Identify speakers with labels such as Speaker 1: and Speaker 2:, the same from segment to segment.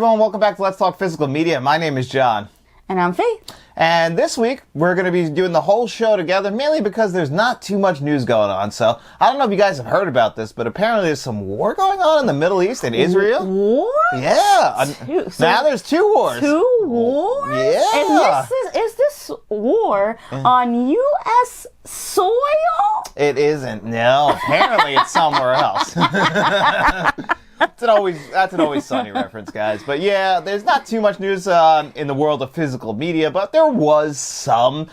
Speaker 1: everyone, welcome back to Let's Talk Physical Media. My name is John.
Speaker 2: And I'm Faith.
Speaker 1: And this week, we're going to be doing the whole show together, mainly because there's not too much news going on. So, I don't know if you guys have heard about this, but apparently there's some war going on in the Middle East and Israel.
Speaker 2: War?
Speaker 1: Yeah. Now there's two wars.
Speaker 2: Two wars?
Speaker 1: Yeah.
Speaker 2: And is this war on U.S. soil?
Speaker 1: It isn't. No, apparently it's somewhere else. That's an Always Sunny reference, guys. But yeah, there's not too much news in the world of physical media, but there was some.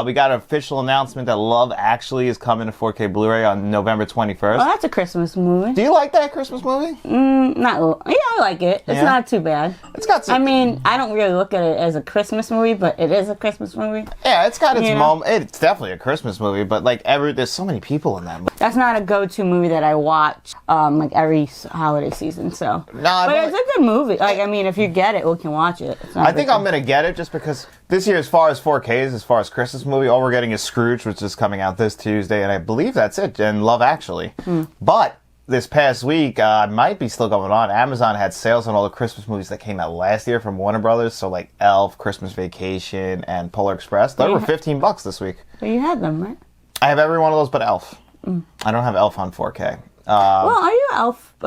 Speaker 1: We got an official announcement that Love Actually is coming to 4K Blu-ray on November 21st.
Speaker 2: Oh, that's a Christmas movie.
Speaker 1: Do you like that Christmas movie?
Speaker 2: I like it. It's not too bad.
Speaker 1: It's got some...
Speaker 2: I mean, I don't really look at it as a Christmas movie, but it is a Christmas movie.
Speaker 1: Yeah, it's got its moment. It's definitely a Christmas movie, but there's so many people in that movie.
Speaker 2: That's not a go-to movie that I watch every holiday season. So, but it's a good movie. If you get it, we can watch it.
Speaker 1: I think I'm gonna get it just because this year, as far as 4Ks, as far as Christmas movie, all we're getting is Scrooge, which is coming out this Tuesday, and I believe that's it. And Love Actually, but this past week might be still going on. Amazon had sales on all the Christmas movies that came out last year from Warner Brothers, so like Elf, Christmas Vacation, and Polar Express. They were $15 this week.
Speaker 2: But you had them, right?
Speaker 1: I have every one of those but Elf. I don't have Elf on 4K.
Speaker 2: Are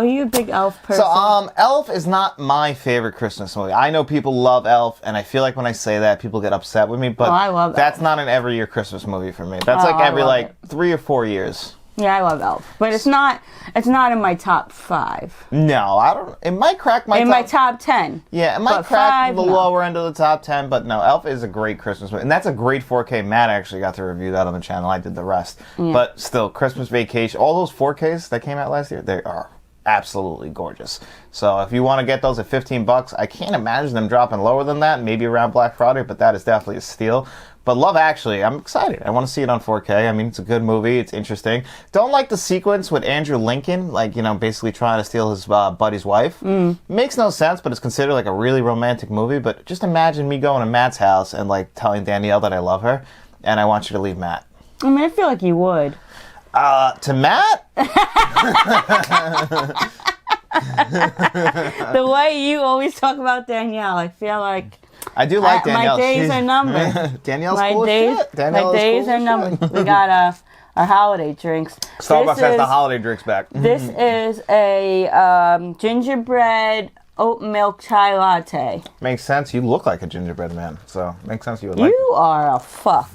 Speaker 2: you a big Elf person?
Speaker 1: So, Elf is not my favorite Christmas movie. I know people love Elf, and I feel like when I say that, people get upset with me, but
Speaker 2: I love
Speaker 1: that's
Speaker 2: Elf.
Speaker 1: not an every year Christmas movie for me. That's every 3 or 4 years.
Speaker 2: Yeah, I love Elf, but it's not in my top 5.
Speaker 1: No, I don't. It might crack my
Speaker 2: my top 10.
Speaker 1: Yeah, it might crack the lower end of the top 10, but no, Elf is a great Christmas movie, and that's a great 4K. Matt actually got to review that on the channel. I did the rest, but still, Christmas Vacation, all those 4Ks that came out last year, they are absolutely gorgeous. So if you want to get those at $15, I can't imagine them dropping lower than that. Maybe around Black Friday, but that is definitely a steal. But Love Actually, I'm excited. I want to see it on 4K. I mean, it's a good movie. It's interesting. Don't like the sequence with Andrew Lincoln, basically trying to steal his buddy's wife. Makes no sense, but it's considered like a really romantic movie. But just imagine me going to Matt's house and telling Danielle that I love her and I want you to leave Matt.
Speaker 2: I mean, I feel like you would.
Speaker 1: To Matt?
Speaker 2: The way you always talk about Danielle, I feel like...
Speaker 1: I do like Danielle.
Speaker 2: My days are numbered.
Speaker 1: Danielle's cool as shit.
Speaker 2: My days are numbered. We got our holiday drinks.
Speaker 1: Starbucks has the holiday drinks back.
Speaker 2: This is a gingerbread oat milk chai latte.
Speaker 1: Makes sense. You look like a gingerbread man, so makes sense you would like it.
Speaker 2: You are a fuck.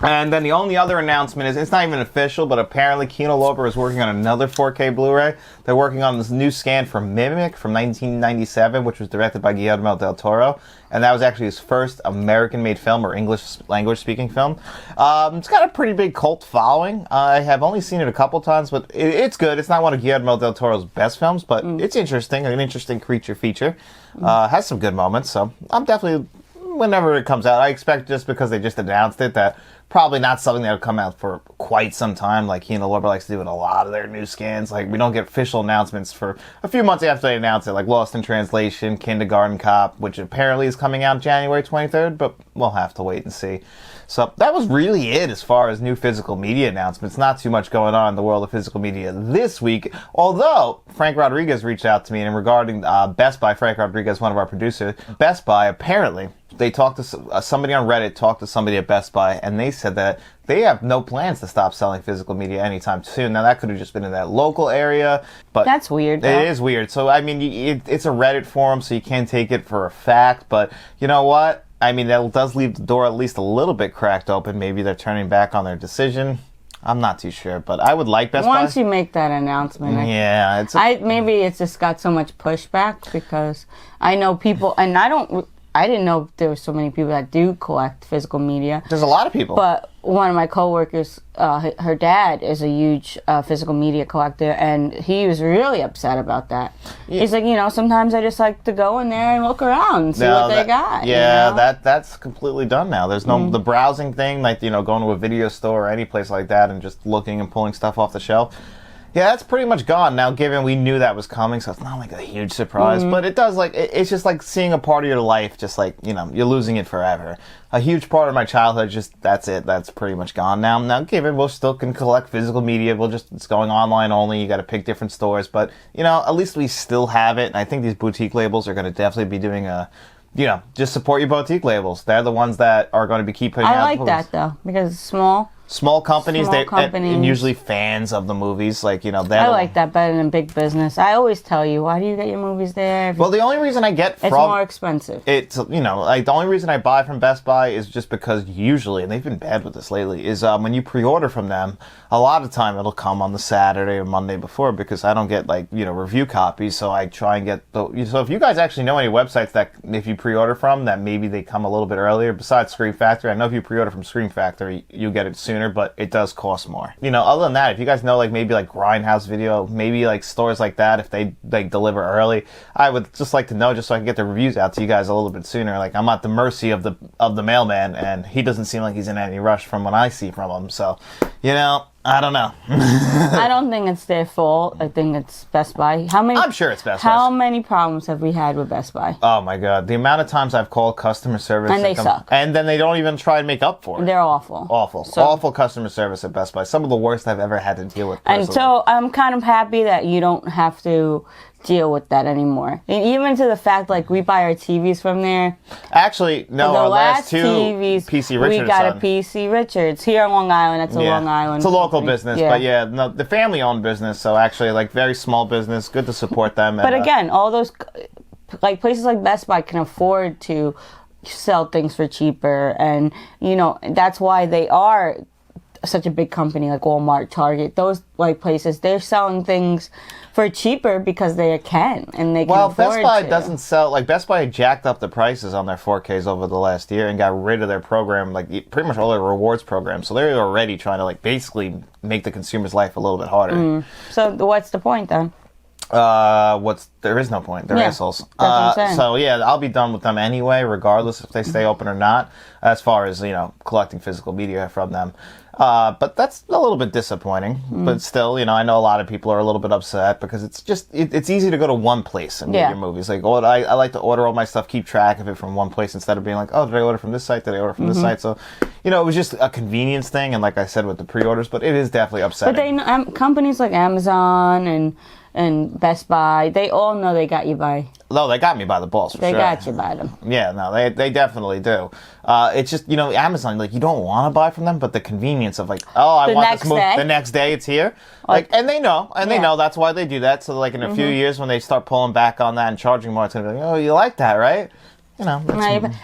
Speaker 1: And then the only other announcement is, it's not even official, but apparently Kino Lorber is working on another 4K Blu-ray. They're working on this new scan for Mimic from 1997, which was directed by Guillermo del Toro. And that was actually his first American-made film, or English language-speaking film. It's got a pretty big cult following. I have only seen it a couple times, but it's good. It's not one of Guillermo del Toro's best films, but it's interesting. An interesting creature feature. Has some good moments, so I'm definitely... Whenever it comes out, I expect, just because they just announced it, that probably not something that'll come out for quite some time, like Kino Lorber likes to do with a lot of their new scans. We don't get official announcements for a few months after they announce it, like Lost in Translation, Kindergarten Cop, which apparently is coming out January 23rd, but we'll have to wait and see. So that was really it as far as new physical media announcements. Not too much going on in the world of physical media this week, although Frank Rodriguez reached out to me, and regarding Best Buy, Frank Rodriguez, one of our producers, Best Buy, apparently, they talked to somebody on Reddit, talked to somebody at Best Buy, and they said that they have no plans to stop selling physical media anytime soon. Now, that could have just been in that local area, but...
Speaker 2: That's weird, though.
Speaker 1: It is weird. So, I mean, it's a Reddit forum, so you can't take it for a fact, but you know what? I mean, that does leave the door at least a little bit cracked open. Maybe they're turning back on their decision. I'm not too sure, but I would like Best Buy.
Speaker 2: Once you make that announcement, maybe it's just got so much pushback, because I know people, and I didn't know there were so many people that do collect physical media.
Speaker 1: There's a lot of people.
Speaker 2: But one of my coworkers, her dad is a huge physical media collector, and he was really upset about that. Yeah. He's like, sometimes I just like to go in there and look around and see what they got.
Speaker 1: Yeah, that's completely done now. There's no the browsing thing, going to a video store or any place like that and just looking and pulling stuff off the shelf. Yeah, that's pretty much gone now, given we knew that was coming, so it's not like a huge surprise. But it does, like, it's just like seeing a part of your life, just like, you know, you're losing it forever. A huge part of my childhood, just, that's it. That's pretty much gone now. Now, given we still can collect physical media, it's going online only. You got to pick different stores. But, you know, at least we still have it. And I think these boutique labels are going to definitely be doing you know, just support your boutique labels. They're the ones that are going to be keep putting out.
Speaker 2: I like that, though, because it's small.
Speaker 1: Small companies, and usually fans of the movies, like, you know, I
Speaker 2: like that better than big business. I always tell you, why do you get your movies there?
Speaker 1: Well, the only reason I get
Speaker 2: it's more expensive.
Speaker 1: It's, you know, like, the only reason I buy from Best Buy is just because usually, and they've been bad with this lately, is when you pre-order from them, a lot of time it'll come on the Saturday or Monday before, because I don't get, like, you know, review copies, so I try and get so if you guys actually know any websites that if you pre-order from, that maybe they come a little bit earlier, besides Scream Factory. I know if you pre-order from Scream Factory, you get it sooner, but it does cost more. You know, other than that, if you guys know, like, maybe like Grindhouse Video, maybe like stores like that, if they like deliver early, I would just like to know, just so I can get the reviews out to you guys a little bit sooner. Like, I'm at the mercy of the mailman, and he doesn't seem like he's in any rush from what I see from him. So, you know, I don't know.
Speaker 2: I don't think it's their fault. I think it's Best Buy. I'm
Speaker 1: sure it's Best Buy.
Speaker 2: How many problems have we had with Best Buy?
Speaker 1: Oh my God. The amount of times I've called customer service.
Speaker 2: And they suck.
Speaker 1: And then they don't even try and make up for it.
Speaker 2: They're awful.
Speaker 1: Awful. So, awful customer service at Best Buy. Some of the worst I've ever had to deal with personally.
Speaker 2: And so I'm kind of happy that you don't have to deal with that anymore. And even to the fact, like, we buy our TVs from there.
Speaker 1: Actually, no,
Speaker 2: the
Speaker 1: our
Speaker 2: last
Speaker 1: two
Speaker 2: TVs,
Speaker 1: PC Richards.
Speaker 2: We got a PC Richards here on Long Island. That's a Long Island.
Speaker 1: It's a local business, but no, the family-owned business. So actually, like, very small business. Good to support them.
Speaker 2: But again, all those, like, places like Best Buy can afford to sell things for cheaper, and you know that's why they are such a big company, like Walmart, Target, those like places. They're selling things for cheaper because they can, and they can afford to. Well,
Speaker 1: Best Buy doesn't sell, like, Best Buy jacked up the prices on their 4Ks over the last year and got rid of their program, like pretty much all their rewards programs. So they're already trying to, like, basically make the consumer's life a little bit harder.
Speaker 2: So what's the point then?
Speaker 1: There is no point. They're assholes.
Speaker 2: That's what I'm saying.
Speaker 1: So yeah, I'll be done with them anyway, regardless if they stay open or not, as far as, you know, collecting physical media from them. But that's a little bit disappointing. But still, you know, I know a lot of people are a little bit upset because it's just, it's easy to go to one place and get your movies. Like, I like to order all my stuff, keep track of it from one place instead of being like, oh, did I order from this site? Did I order from this site? So, you know, it was just a convenience thing. And like I said with the pre-orders, but it is definitely upsetting.
Speaker 2: But companies like Amazon and Best Buy, they all know they got you by.
Speaker 1: No, they got me by the balls, for sure.
Speaker 2: They got you by them.
Speaker 1: Yeah, no, they definitely do. It's just, you know, Amazon, like, you don't want to buy from them, but the convenience of, like, oh, I want this movie. The next day it's here. Like, and they know. And they know that's why they do that. So, like, in a few years when they start pulling back on that and charging more, it's going to be like, oh, you like that, right? You know,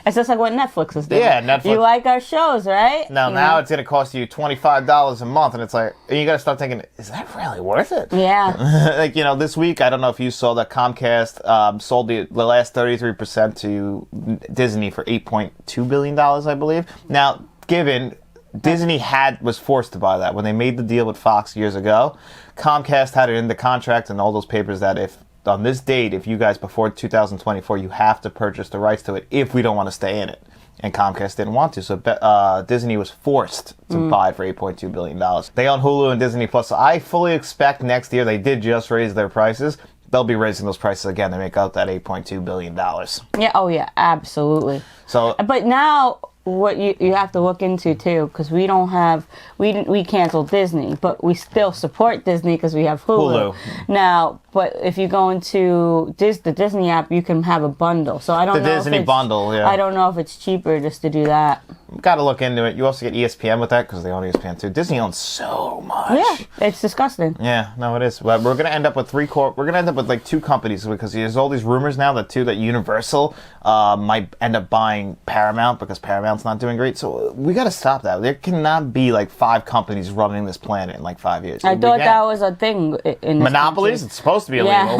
Speaker 2: it's just like what Netflix is doing.
Speaker 1: Yeah, Netflix.
Speaker 2: You like our shows, right?
Speaker 1: Now it's going to cost you $25 a month, and it's like, and you got to start thinking, is that really worth it?
Speaker 2: Yeah.
Speaker 1: Like, you know, this week, I don't know if you saw that Comcast sold the last 33% to Disney for $8.2 billion, I believe. Now, given Disney was forced to buy that when they made the deal with Fox years ago, Comcast had it in the contract and all those papers that if on this date, if you guys before 2024, you have to purchase the rights to it if we don't want to stay in it. And Comcast didn't want to, so Disney was forced to buy it for $8.2 billion. They own Hulu and Disney Plus, so I fully expect next year, they did just raise their prices, they'll be raising those prices again to make out that $8.2 billion.
Speaker 2: Yeah, oh yeah, absolutely.
Speaker 1: So,
Speaker 2: but now, what you have to look into too, because we don't have, we canceled Disney, but we still support Disney because we have Hulu. Now, but if you go into the Disney app, you can have a bundle. So I don't know. The
Speaker 1: Disney bundle, yeah.
Speaker 2: I don't know if it's cheaper just to do that.
Speaker 1: Got to look into it. You also get ESPN with that because they own ESPN too. Disney owns so much.
Speaker 2: Yeah, it's disgusting.
Speaker 1: Yeah, no, it is. But we're gonna end up with we're gonna end up with like two companies because there's all these rumors now that Universal might end up buying Paramount because Paramount's not doing great. So we got to stop that. There cannot be like 5 companies running this planet in like 5 years.
Speaker 2: I thought that was a thing in this
Speaker 1: monopolies.
Speaker 2: country.
Speaker 1: It's supposed to be illegal.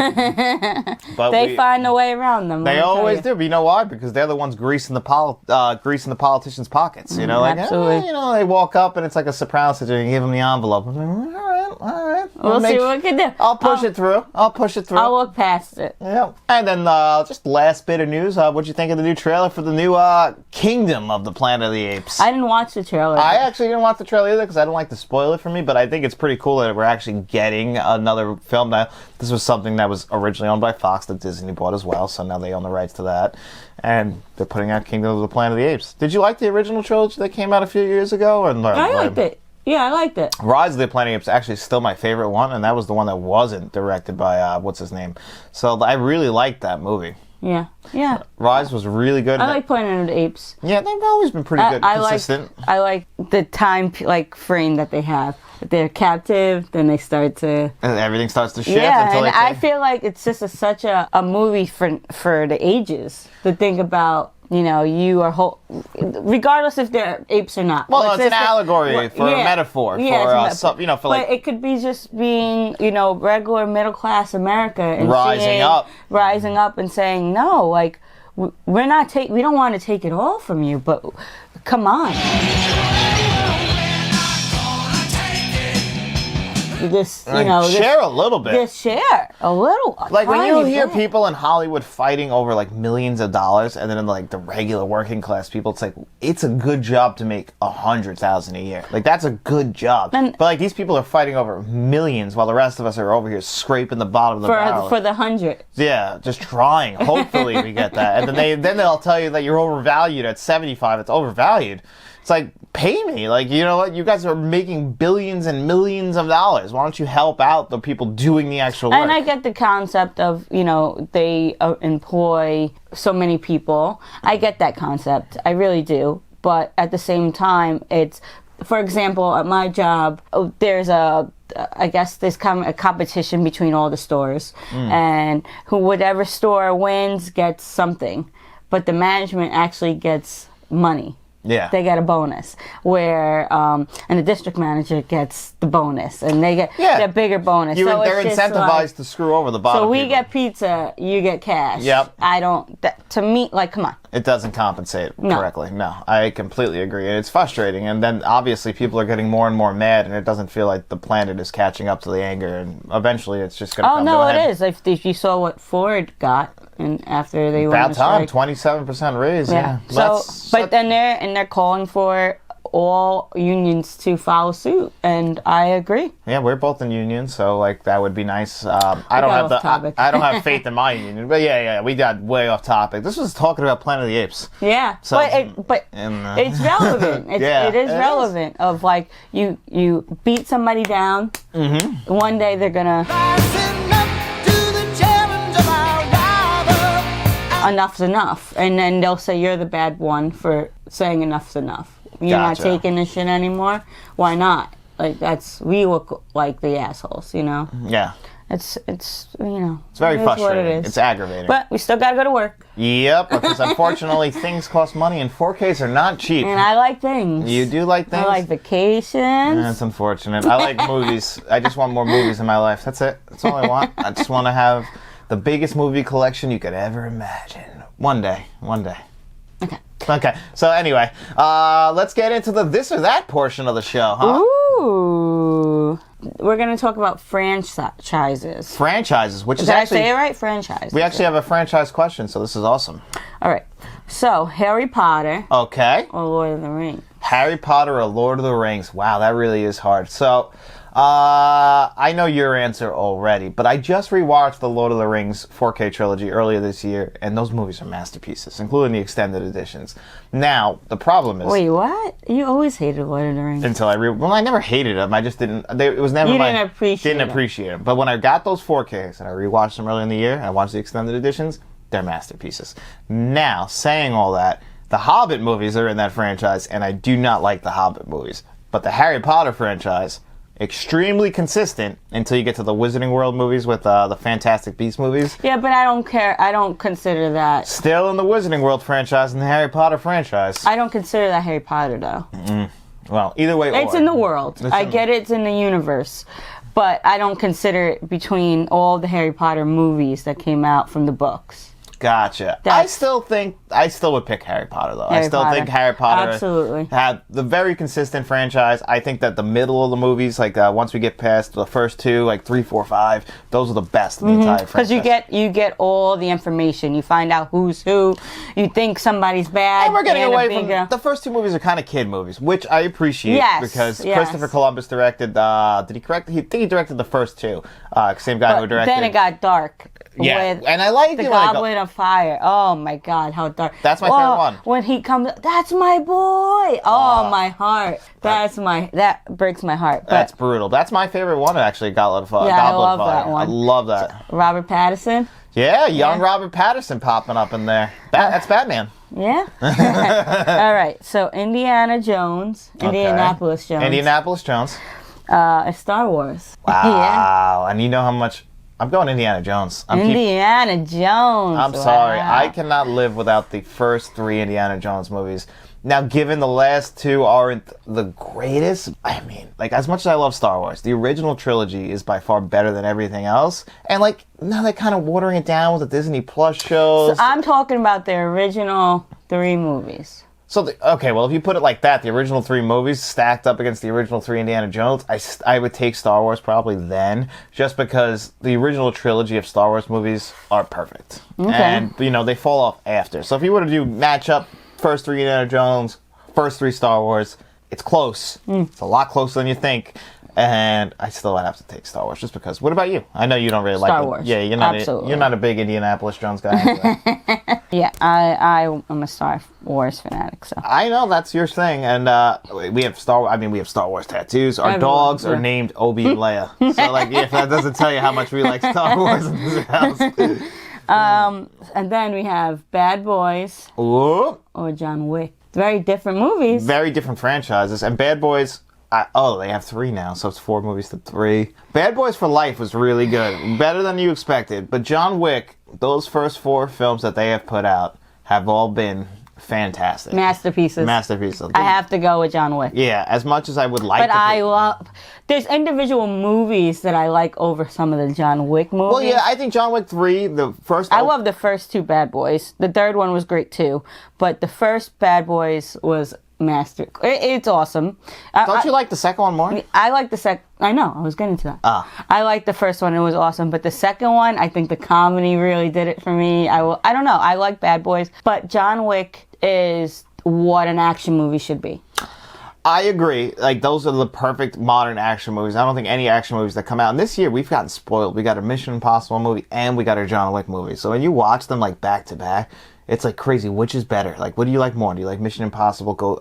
Speaker 2: But they find a way around them.
Speaker 1: They always do. But you know why? Because they're the ones greasing the politicians' pockets. You know, like
Speaker 2: absolutely.
Speaker 1: you know, they walk up and it's like a Sopranos situation. You give them the envelope. I'm like, all right, All right.
Speaker 2: We'll see what we can do.
Speaker 1: I'll push it through.
Speaker 2: I'll look past it.
Speaker 1: Yeah. And then just last bit of news. What'd you think of the new trailer for the new Kingdom of the Planet of the Apes?
Speaker 2: I didn't watch the trailer.
Speaker 1: I actually didn't watch the trailer either because I don't like to spoil it for me, but I think it's pretty cool that we're actually getting another film now. This was something that was originally owned by Fox that Disney bought as well, so now they own the rights to that. And they're putting out Kingdom of the Planet of the Apes. Did you like the original trilogy that came out a few years ago?
Speaker 2: I liked it. Yeah, I liked it.
Speaker 1: Rise of the Planet of the Apes actually still my favorite one, and that was the one that wasn't directed by, what's his name? So I really liked that movie.
Speaker 2: Yeah.
Speaker 1: Rise was really good.
Speaker 2: I like Planet of the Apes.
Speaker 1: Yeah, they've always been pretty good, consistent.
Speaker 2: I like the time frame that they have. They're captive, then they start to...
Speaker 1: And everything starts to shift.
Speaker 2: Yeah,
Speaker 1: until
Speaker 2: and I feel like it's just such a movie for the ages to think about. You are regardless if they're apes or not.
Speaker 1: Well, it's an allegory for a metaphor for
Speaker 2: but it could be just being regular middle class America and rising up and saying no, like we don't want to take it all from you, but come on.
Speaker 1: Share a little bit.
Speaker 2: Just share a little.
Speaker 1: Like when you hear people in Hollywood fighting over like millions of dollars, and then in like the regular working class people, it's like it's a good job to make $100,000 a year. Like that's a good job. But like these people are fighting over millions, while the rest of us are over here scraping the bottom of the barrel
Speaker 2: for the 100.
Speaker 1: Yeah, just trying. Hopefully we get that, and then they'll tell you that you're overvalued at 75. It's overvalued. It's like, pay me. Like, you know what? You guys are making billions and millions of dollars. Why don't you help out the people doing the actual work?
Speaker 2: And I get the concept of, they employ so many people. I get that concept. I really do. But at the same time, it's, for example, at my job, there's a competition between all the stores. And whatever store wins gets something. But the management actually gets money.
Speaker 1: Yeah.
Speaker 2: They get a bonus, and the district manager gets the bonus, and they get their bigger bonus.
Speaker 1: They're incentivized to screw over the bottom.
Speaker 2: So we get pizza, you get cash.
Speaker 1: Yep.
Speaker 2: To me, like, come on.
Speaker 1: It doesn't compensate correctly. No, I completely agree. And it's frustrating. And then obviously people are getting more and more mad, and it doesn't feel like the planet is catching up to the anger. And eventually it's just going to come to a head.
Speaker 2: Oh, no, it is. If you saw what Ford got, and after they went
Speaker 1: on strike. 27% raise, yeah.
Speaker 2: Then they're calling for all unions to follow suit, and I agree.
Speaker 1: Yeah, we're both in unions, so like that would be nice. I don't have faith in my union, but yeah, we got way off topic. This was talking about Planet of the Apes.
Speaker 2: Yeah, so, but it's relevant. It is relevant. Of like you beat somebody down. Mm-hmm. One day they're gonna. Enough's enough, and then they'll say you're the bad one for saying enough's enough. You're not taking this shit anymore. Why not? Like we look like the assholes,
Speaker 1: Yeah.
Speaker 2: It's
Speaker 1: It's very frustrating. It's aggravating.
Speaker 2: But we still gotta go to work.
Speaker 1: Yep, because unfortunately things cost money, and 4Ks are not cheap.
Speaker 2: And I like things.
Speaker 1: You do like things?
Speaker 2: I like vacations.
Speaker 1: That's unfortunate. I like movies. I just want more movies in my life. That's it. That's all I want. I just want to have the biggest movie collection you could ever imagine. One day. Okay. So anyway, let's get into the this or that portion of the show, huh?
Speaker 2: Ooh. We're going to talk about franchises.
Speaker 1: Franchises, which is
Speaker 2: Did
Speaker 1: actually...
Speaker 2: I say it right? Franchise.
Speaker 1: We actually have a franchise question, so this is awesome.
Speaker 2: All right. So, Harry Potter.
Speaker 1: Okay.
Speaker 2: Or Lord of the Rings.
Speaker 1: Harry Potter or Lord of the Rings. Wow, that really is hard. So... I know your answer already, but I just rewatched the Lord of the Rings 4K trilogy earlier this year, and those movies are masterpieces, including the extended editions. Now, the problem is...
Speaker 2: Wait, what? You always hated Lord of the Rings.
Speaker 1: Until I never hated them. I just didn't... It was never
Speaker 2: didn't appreciate
Speaker 1: them. But when I got those 4Ks, and I rewatched them earlier in the year, and I watched the extended editions, they're masterpieces. Now, saying all that, the Hobbit movies are in that franchise, and I do not like the Hobbit movies. But the Harry Potter franchise... extremely consistent until you get to the Wizarding World movies with the Fantastic Beasts movies.
Speaker 2: Yeah, but I don't care. I don't consider that.
Speaker 1: Still in the Wizarding World franchise and the Harry Potter franchise.
Speaker 2: I don't consider that Harry Potter, though.
Speaker 1: Well, either way.
Speaker 2: It's in the world. I get it's in the universe. But I don't consider it between all the Harry Potter movies that came out from the books.
Speaker 1: Gotcha. I still would pick Harry Potter though. I still think Harry Potter
Speaker 2: absolutely
Speaker 1: had the very consistent franchise. I think that the middle of the movies, like once we get past the first two, like 3, 4, 5, those are the best in the entire franchise.
Speaker 2: Because you get all the information. You find out who's who. You think somebody's bad.
Speaker 1: And we're getting away from the first two movies are kind of kid movies, which I appreciate because Christopher Columbus directed. Did he correct? He think he directed the first two. Same guy who directed.
Speaker 2: Then it got dark.
Speaker 1: Yeah, and I like
Speaker 2: the Goblet of Fire. Oh my God, how dark!
Speaker 1: That's my favorite one.
Speaker 2: When he comes, that's my boy. Oh my heart. That breaks my heart. But
Speaker 1: that's brutal. That's my favorite one actually. Goblet of Fire.
Speaker 2: Yeah, I love that one.
Speaker 1: I love that.
Speaker 2: Robert Pattinson.
Speaker 1: Yeah, young Robert Pattinson popping up in there. That's Batman.
Speaker 2: Yeah. All right. So Indianapolis Jones. Star Wars.
Speaker 1: Wow. And you know how much. I'm going Indiana Jones.
Speaker 2: Indiana Jones.
Speaker 1: I'm sorry. I cannot live without the first 3 Indiana Jones movies. Now, given the last 2 aren't the greatest, I mean, like, as much as I love Star Wars, the original trilogy is by far better than everything else. And, like, now they're kind of watering it down with the Disney Plus shows.
Speaker 2: So I'm talking about the original 3 movies.
Speaker 1: So, okay, well, if you put it like that, the original 3 movies stacked up against the original 3 Indiana Jones, I would take Star Wars probably then, just because the original trilogy of Star Wars movies are perfect. Okay. And, you know, they fall off after. So if you were to do match up first 3 Indiana Jones, first 3 Star Wars, it's close. It's a lot closer than you think. And I still would have to take Star Wars just because. What about you? I know you don't really like
Speaker 2: Star Wars.
Speaker 1: Yeah, you're not a big Indianapolis Jones guy. Anyway.
Speaker 2: Yeah, I'm a Star Wars fanatic. So
Speaker 1: I know that's your thing, and we have Star Wars tattoos. Our dogs are named Obi and Leia. So like, if that doesn't tell you how much we like Star Wars in this house.
Speaker 2: And then we have Bad Boys or John Wick. Very different movies.
Speaker 1: Very different franchises, and Bad Boys. They have 3 now, so it's 4 movies to 3. Bad Boys for Life was really good. Better than you expected. But John Wick, those first 4 films that they have put out have all been fantastic.
Speaker 2: Masterpieces. I have to go with John Wick.
Speaker 1: Yeah, as much as I would like
Speaker 2: to. There's individual movies that I like over some of the John Wick movies.
Speaker 1: Well, yeah, I think John Wick 3, the first...
Speaker 2: I love the first 2 Bad Boys. The third one was great too. But the first Bad Boys was... It's awesome.
Speaker 1: Don't you like the second one more?
Speaker 2: I like the second. I know. I was getting to that. I like the first one. It was awesome. But the second one, I think the comedy really did it for me. I don't know. I like Bad Boys. But John Wick is what an action movie should be.
Speaker 1: I agree. Like, those are the perfect modern action movies. I don't think any action movies that come out. And this year, we've gotten spoiled. We got a Mission Impossible movie and we got a John Wick movie. So when you watch them, like, back to back... It's like crazy. Which is better? Like, what do you like more? Do you like Mission Impossible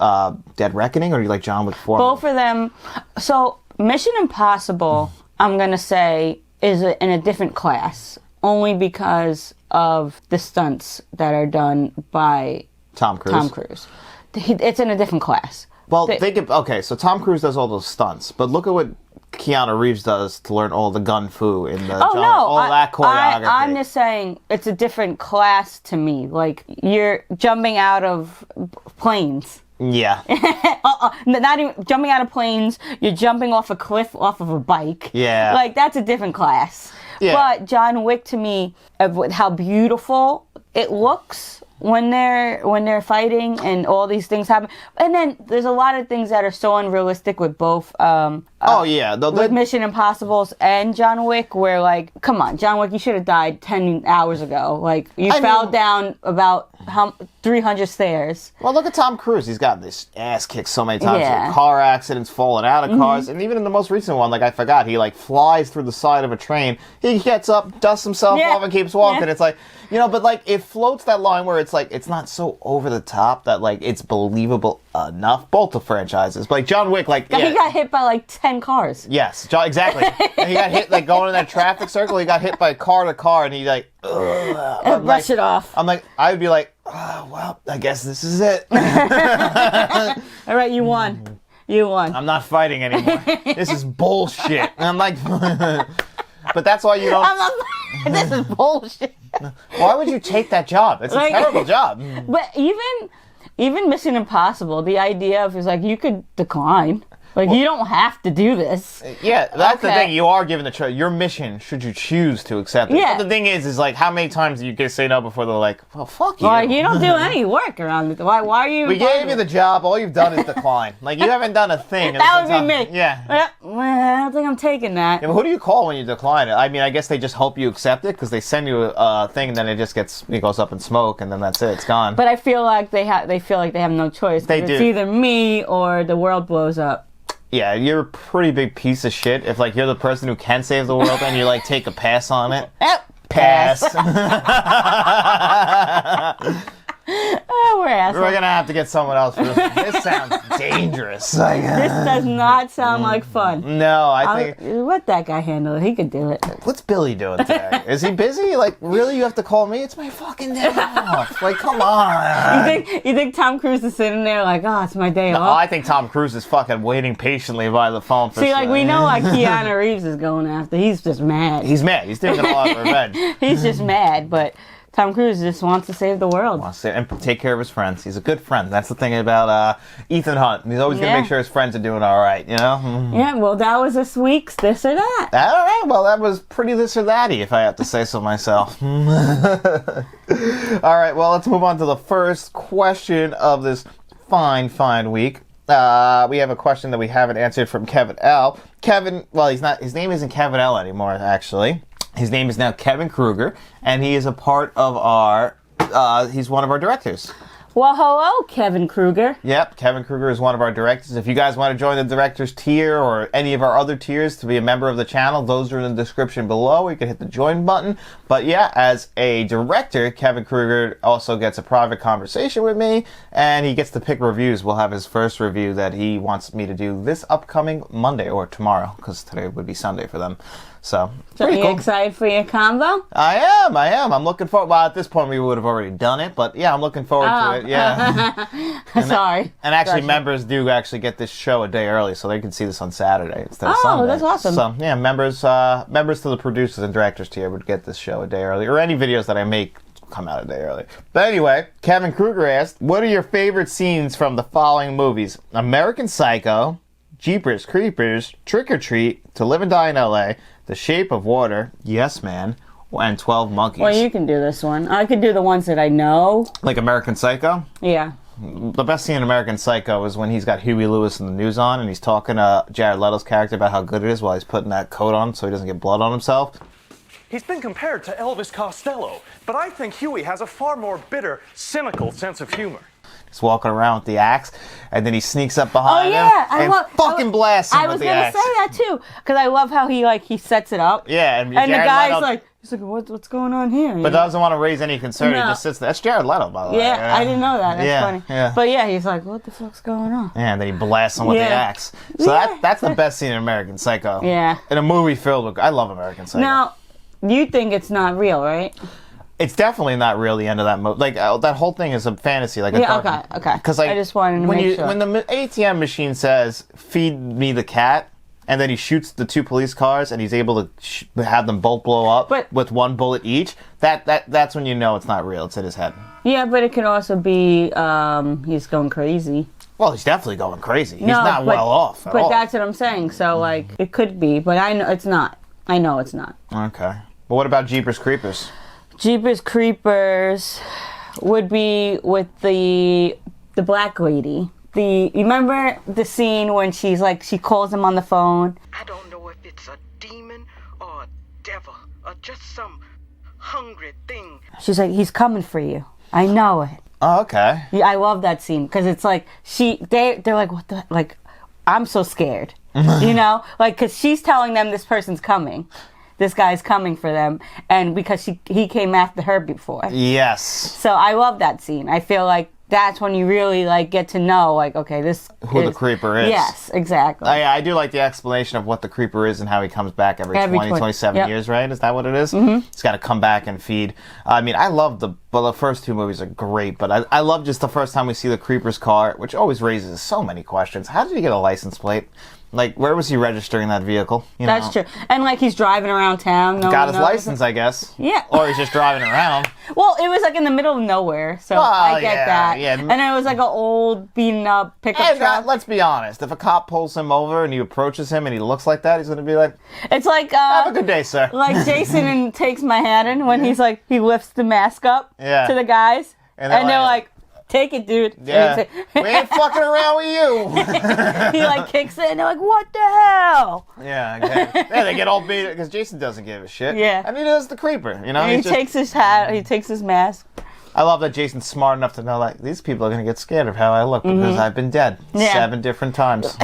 Speaker 1: Dead Reckoning, or do you like John Wick 4?
Speaker 2: Both of them. So, Mission Impossible, I'm going to say, is in a different class. Only because of the stunts that are done by
Speaker 1: Tom Cruise.
Speaker 2: It's in a different class.
Speaker 1: Well, so Tom Cruise does all those stunts, but look at what Keanu Reeves does to learn all the gun fu in the that choreography.
Speaker 2: I'm just saying it's a different class to me. Like, you're jumping out of planes.
Speaker 1: Yeah.
Speaker 2: Not even jumping out of planes. You're jumping off a cliff off of a bike.
Speaker 1: Yeah.
Speaker 2: Like, that's a different class. Yeah. But John Wick, to me, with how beautiful it looks when they're fighting and all these things happen. And then there's a lot of things that are so unrealistic with both with Mission Impossibles and John Wick, where, like, come on, John Wick, you should have died 10 hours ago. Like, you fell down about 300 stairs.
Speaker 1: Well, look at Tom Cruise. He's gotten this ass kicked so many times. Yeah. Car accidents, falling out of cars. And even in the most recent one, like, I forgot, he, like, flies through the side of a train. He gets up, dusts himself off, and keeps walking. It's like, you know, but, like, it floats that line where it's like, it's not so over the top that, like, it's believable enough. Both the franchises. But, like, John Wick, like,
Speaker 2: he got hit by, like, 10 cars.
Speaker 1: Yes, exactly. And he got hit, like, going in that traffic circle. He got hit by car to car, and he, like,
Speaker 2: brush it off.
Speaker 1: I'm like, I would be like, oh, well, I guess this is it.
Speaker 2: All right, you won. You won.
Speaker 1: I'm not fighting anymore. This is bullshit. And I'm like, but that's why you don't.
Speaker 2: I'm not. This is bullshit.
Speaker 1: Why would you take that job? It's a terrible job.
Speaker 2: But even Mission Impossible, the idea of is like you could decline. Like, you don't have to do this.
Speaker 1: Yeah, that's the thing. You are given the choice. Your mission, should you choose to accept it.
Speaker 2: Yeah.
Speaker 1: But the thing is like, how many times do you get say no before they're like, well, fuck you.
Speaker 2: Like, you don't do any work around it. Why are you...
Speaker 1: We gave you the job. All you've done is decline. Like, you haven't done a thing.
Speaker 2: That would be me.
Speaker 1: Yeah.
Speaker 2: Well, I don't think I'm taking that.
Speaker 1: Yeah, but who do you call when you decline it? I mean, I guess they just hope you accept it because they send you a thing and then it goes up in smoke and then that's it. It's gone.
Speaker 2: But I feel like they feel like they have no choice.
Speaker 1: They do.
Speaker 2: It's either me or the world blows up.
Speaker 1: Yeah, you're a pretty big piece of shit if, like, you're the person who can save the world and you, like, take a pass on it. Pass.
Speaker 2: Oh, we're assholes.
Speaker 1: We're gonna have to get someone else for this. This sounds dangerous.
Speaker 2: This does not sound like fun.
Speaker 1: No, I think...
Speaker 2: Let that guy handle it. He could do it.
Speaker 1: What's Billy doing today? Is he busy? Like, really? You have to call me? It's my fucking day off. Like, come on.
Speaker 2: You think Tom Cruise is sitting there like, oh, it's my day
Speaker 1: No,
Speaker 2: off?
Speaker 1: I think Tom Cruise is fucking waiting patiently by the phone for...
Speaker 2: See, like, we know like Keanu Reeves is going after. He's just mad.
Speaker 1: He's mad. He's taking a lot of revenge.
Speaker 2: He's just mad, but... Tom Cruise just wants to save the world.
Speaker 1: Wants to and take care of his friends. He's a good friend. That's the thing about Ethan Hunt. He's always going to make sure his friends are doing all right, you know? Mm-hmm.
Speaker 2: Yeah, well, that was this week's This or That.
Speaker 1: All right, well, that was pretty this or that-y, if I have to say so myself. All right, well, let's move on to the first question of this fine week. We have a question that we haven't answered from Kevin L. Kevin, well, his name isn't Kevin L anymore, actually. His name is now Kevin Kruger, and he is a part of he's one of our directors.
Speaker 2: Well, hello, Kevin Kruger.
Speaker 1: Yep, Kevin Kruger is one of our directors. If you guys want to join the directors tier or any of our other tiers to be a member of the channel, those are in the description below. You can hit the join button. But yeah, as a director, Kevin Kruger also gets a private conversation with me, and he gets to pick reviews. We'll have his first review that he wants me to do this upcoming Monday or tomorrow, because today would be Sunday for them. So
Speaker 2: are you excited for your combo?
Speaker 1: I am. I'm looking forward. Well, at this point, we would have already done it, but yeah, I'm looking forward to it. Yeah.
Speaker 2: Sorry.
Speaker 1: And actually, members do actually get this show a day early, so they can see this on Saturday instead of Sunday.
Speaker 2: Oh, that's awesome.
Speaker 1: So yeah, members to the producers and directors tier would get this show a day early, or any videos that I make come out a day early. But anyway, Kevin Kruger asked, "What are your favorite scenes from the following movies: American Psycho, Jeepers Creepers, Trick or Treat, To Live and Die in L.A., The Shape of Water, Yes Man, and 12 Monkeys."
Speaker 2: Well, you can do this one. I could do the ones that I know.
Speaker 1: Like American Psycho?
Speaker 2: Yeah.
Speaker 1: The best scene in American Psycho is when he's got Huey Lewis in the news on, and he's talking to Jared Leto's character about how good it is while he's putting that coat on so he doesn't get blood on himself.
Speaker 3: He's been compared to Elvis Costello, but I think Huey has a far more bitter, cynical sense of humor.
Speaker 1: He's walking around with the axe, and then he sneaks up behind him and blasts him with the axe.
Speaker 2: I was going to say that too, because I love how he sets it up.
Speaker 1: Yeah, and
Speaker 2: the
Speaker 1: Jared
Speaker 2: guy's
Speaker 1: Leto,
Speaker 2: like, what's going on here?
Speaker 1: But doesn't want to raise any concern.
Speaker 2: No.
Speaker 1: He just sits there. That's Jared Leto, by the way.
Speaker 2: Yeah, I didn't know that. That's funny.
Speaker 1: Yeah.
Speaker 2: But yeah, he's like, what the fuck's going on?
Speaker 1: Yeah, and then he blasts him with the axe. So that's the best scene in American Psycho.
Speaker 2: Yeah.
Speaker 1: In a movie filled with... I love American Psycho.
Speaker 2: Now, you think it's not real, right?
Speaker 1: It's definitely not real, the end of that movie. Like, that whole thing is a fantasy. Like
Speaker 2: okay.
Speaker 1: Because, like,
Speaker 2: I just wanted to make sure.
Speaker 1: When the ATM machine says, "Feed me the cat," and then he shoots the two police cars, and he's able to have them both blow up with one bullet each, that's when you know it's not real. It's in his head. Yeah,
Speaker 2: but it could also be he's going crazy.
Speaker 1: Well, he's definitely going crazy. He's not well off at all.
Speaker 2: But that's what I'm saying. So, like, it could be, but I know it's not. I know it's not.
Speaker 1: Okay. Well, what about Jeepers Creepers?
Speaker 2: Jeepers Creepers would be with the black lady. You remember the scene when she's like, she calls him on the phone?
Speaker 4: I don't know if it's a demon or a devil or just some hungry thing.
Speaker 2: She's like, he's coming for you. I know it.
Speaker 1: Oh, okay.
Speaker 2: Yeah, I love that scene because it's like they're like, what the, like, I'm so scared, you know, like, because she's telling them this person's coming. This guy's coming for them, and because he came after her before.
Speaker 1: Yes.
Speaker 2: So I love that scene. I feel like that's when you really like get to know, like, okay,
Speaker 1: who the creeper is.
Speaker 2: Yes, exactly.
Speaker 1: I do like the explanation of what the creeper is and how he comes back every 27 years, right? Is that what it is? Mm-hmm. He's got to come back and feed. I mean, I love the first two movies are great, but I love just the first time we see the creeper's car, which always raises so many questions. How did he get a license plate? Like, where was he registering that vehicle? You
Speaker 2: That's true. And like he's driving around town. No
Speaker 1: Got
Speaker 2: one
Speaker 1: his
Speaker 2: knows.
Speaker 1: license, I guess.
Speaker 2: Yeah.
Speaker 1: Or he's just driving around.
Speaker 2: Well, it was like in the middle of nowhere, so
Speaker 1: Well,
Speaker 2: I get
Speaker 1: yeah,
Speaker 2: that.
Speaker 1: yeah.
Speaker 2: And it was like an old, beaten up pickup
Speaker 1: Hey,
Speaker 2: truck.
Speaker 1: let's be honest. If a cop pulls him over and he approaches him and he looks like that, he's going to be like,
Speaker 2: It's like
Speaker 1: have a good day, sir.
Speaker 2: like Jason in Takes Manhattan when he's like he lifts the mask up
Speaker 1: Yeah.
Speaker 2: to the guys,
Speaker 1: And
Speaker 2: and
Speaker 1: they're
Speaker 2: they're
Speaker 1: like,
Speaker 2: like, "Take it, dude."
Speaker 1: yeah,
Speaker 2: And
Speaker 1: we ain't fucking around with you.
Speaker 2: he like kicks it, and they're like, "What the hell?"
Speaker 1: Yeah, okay. Yeah, they get all beat because Jason doesn't give a shit.
Speaker 2: Yeah.
Speaker 1: And he does the creeper, you know?
Speaker 2: And he
Speaker 1: He's just-
Speaker 2: takes his hat, he takes his mask.
Speaker 1: I love that Jason's smart enough to know, like, these people are going to get scared of how I look because I've been dead
Speaker 2: Yeah.
Speaker 1: 7 different times.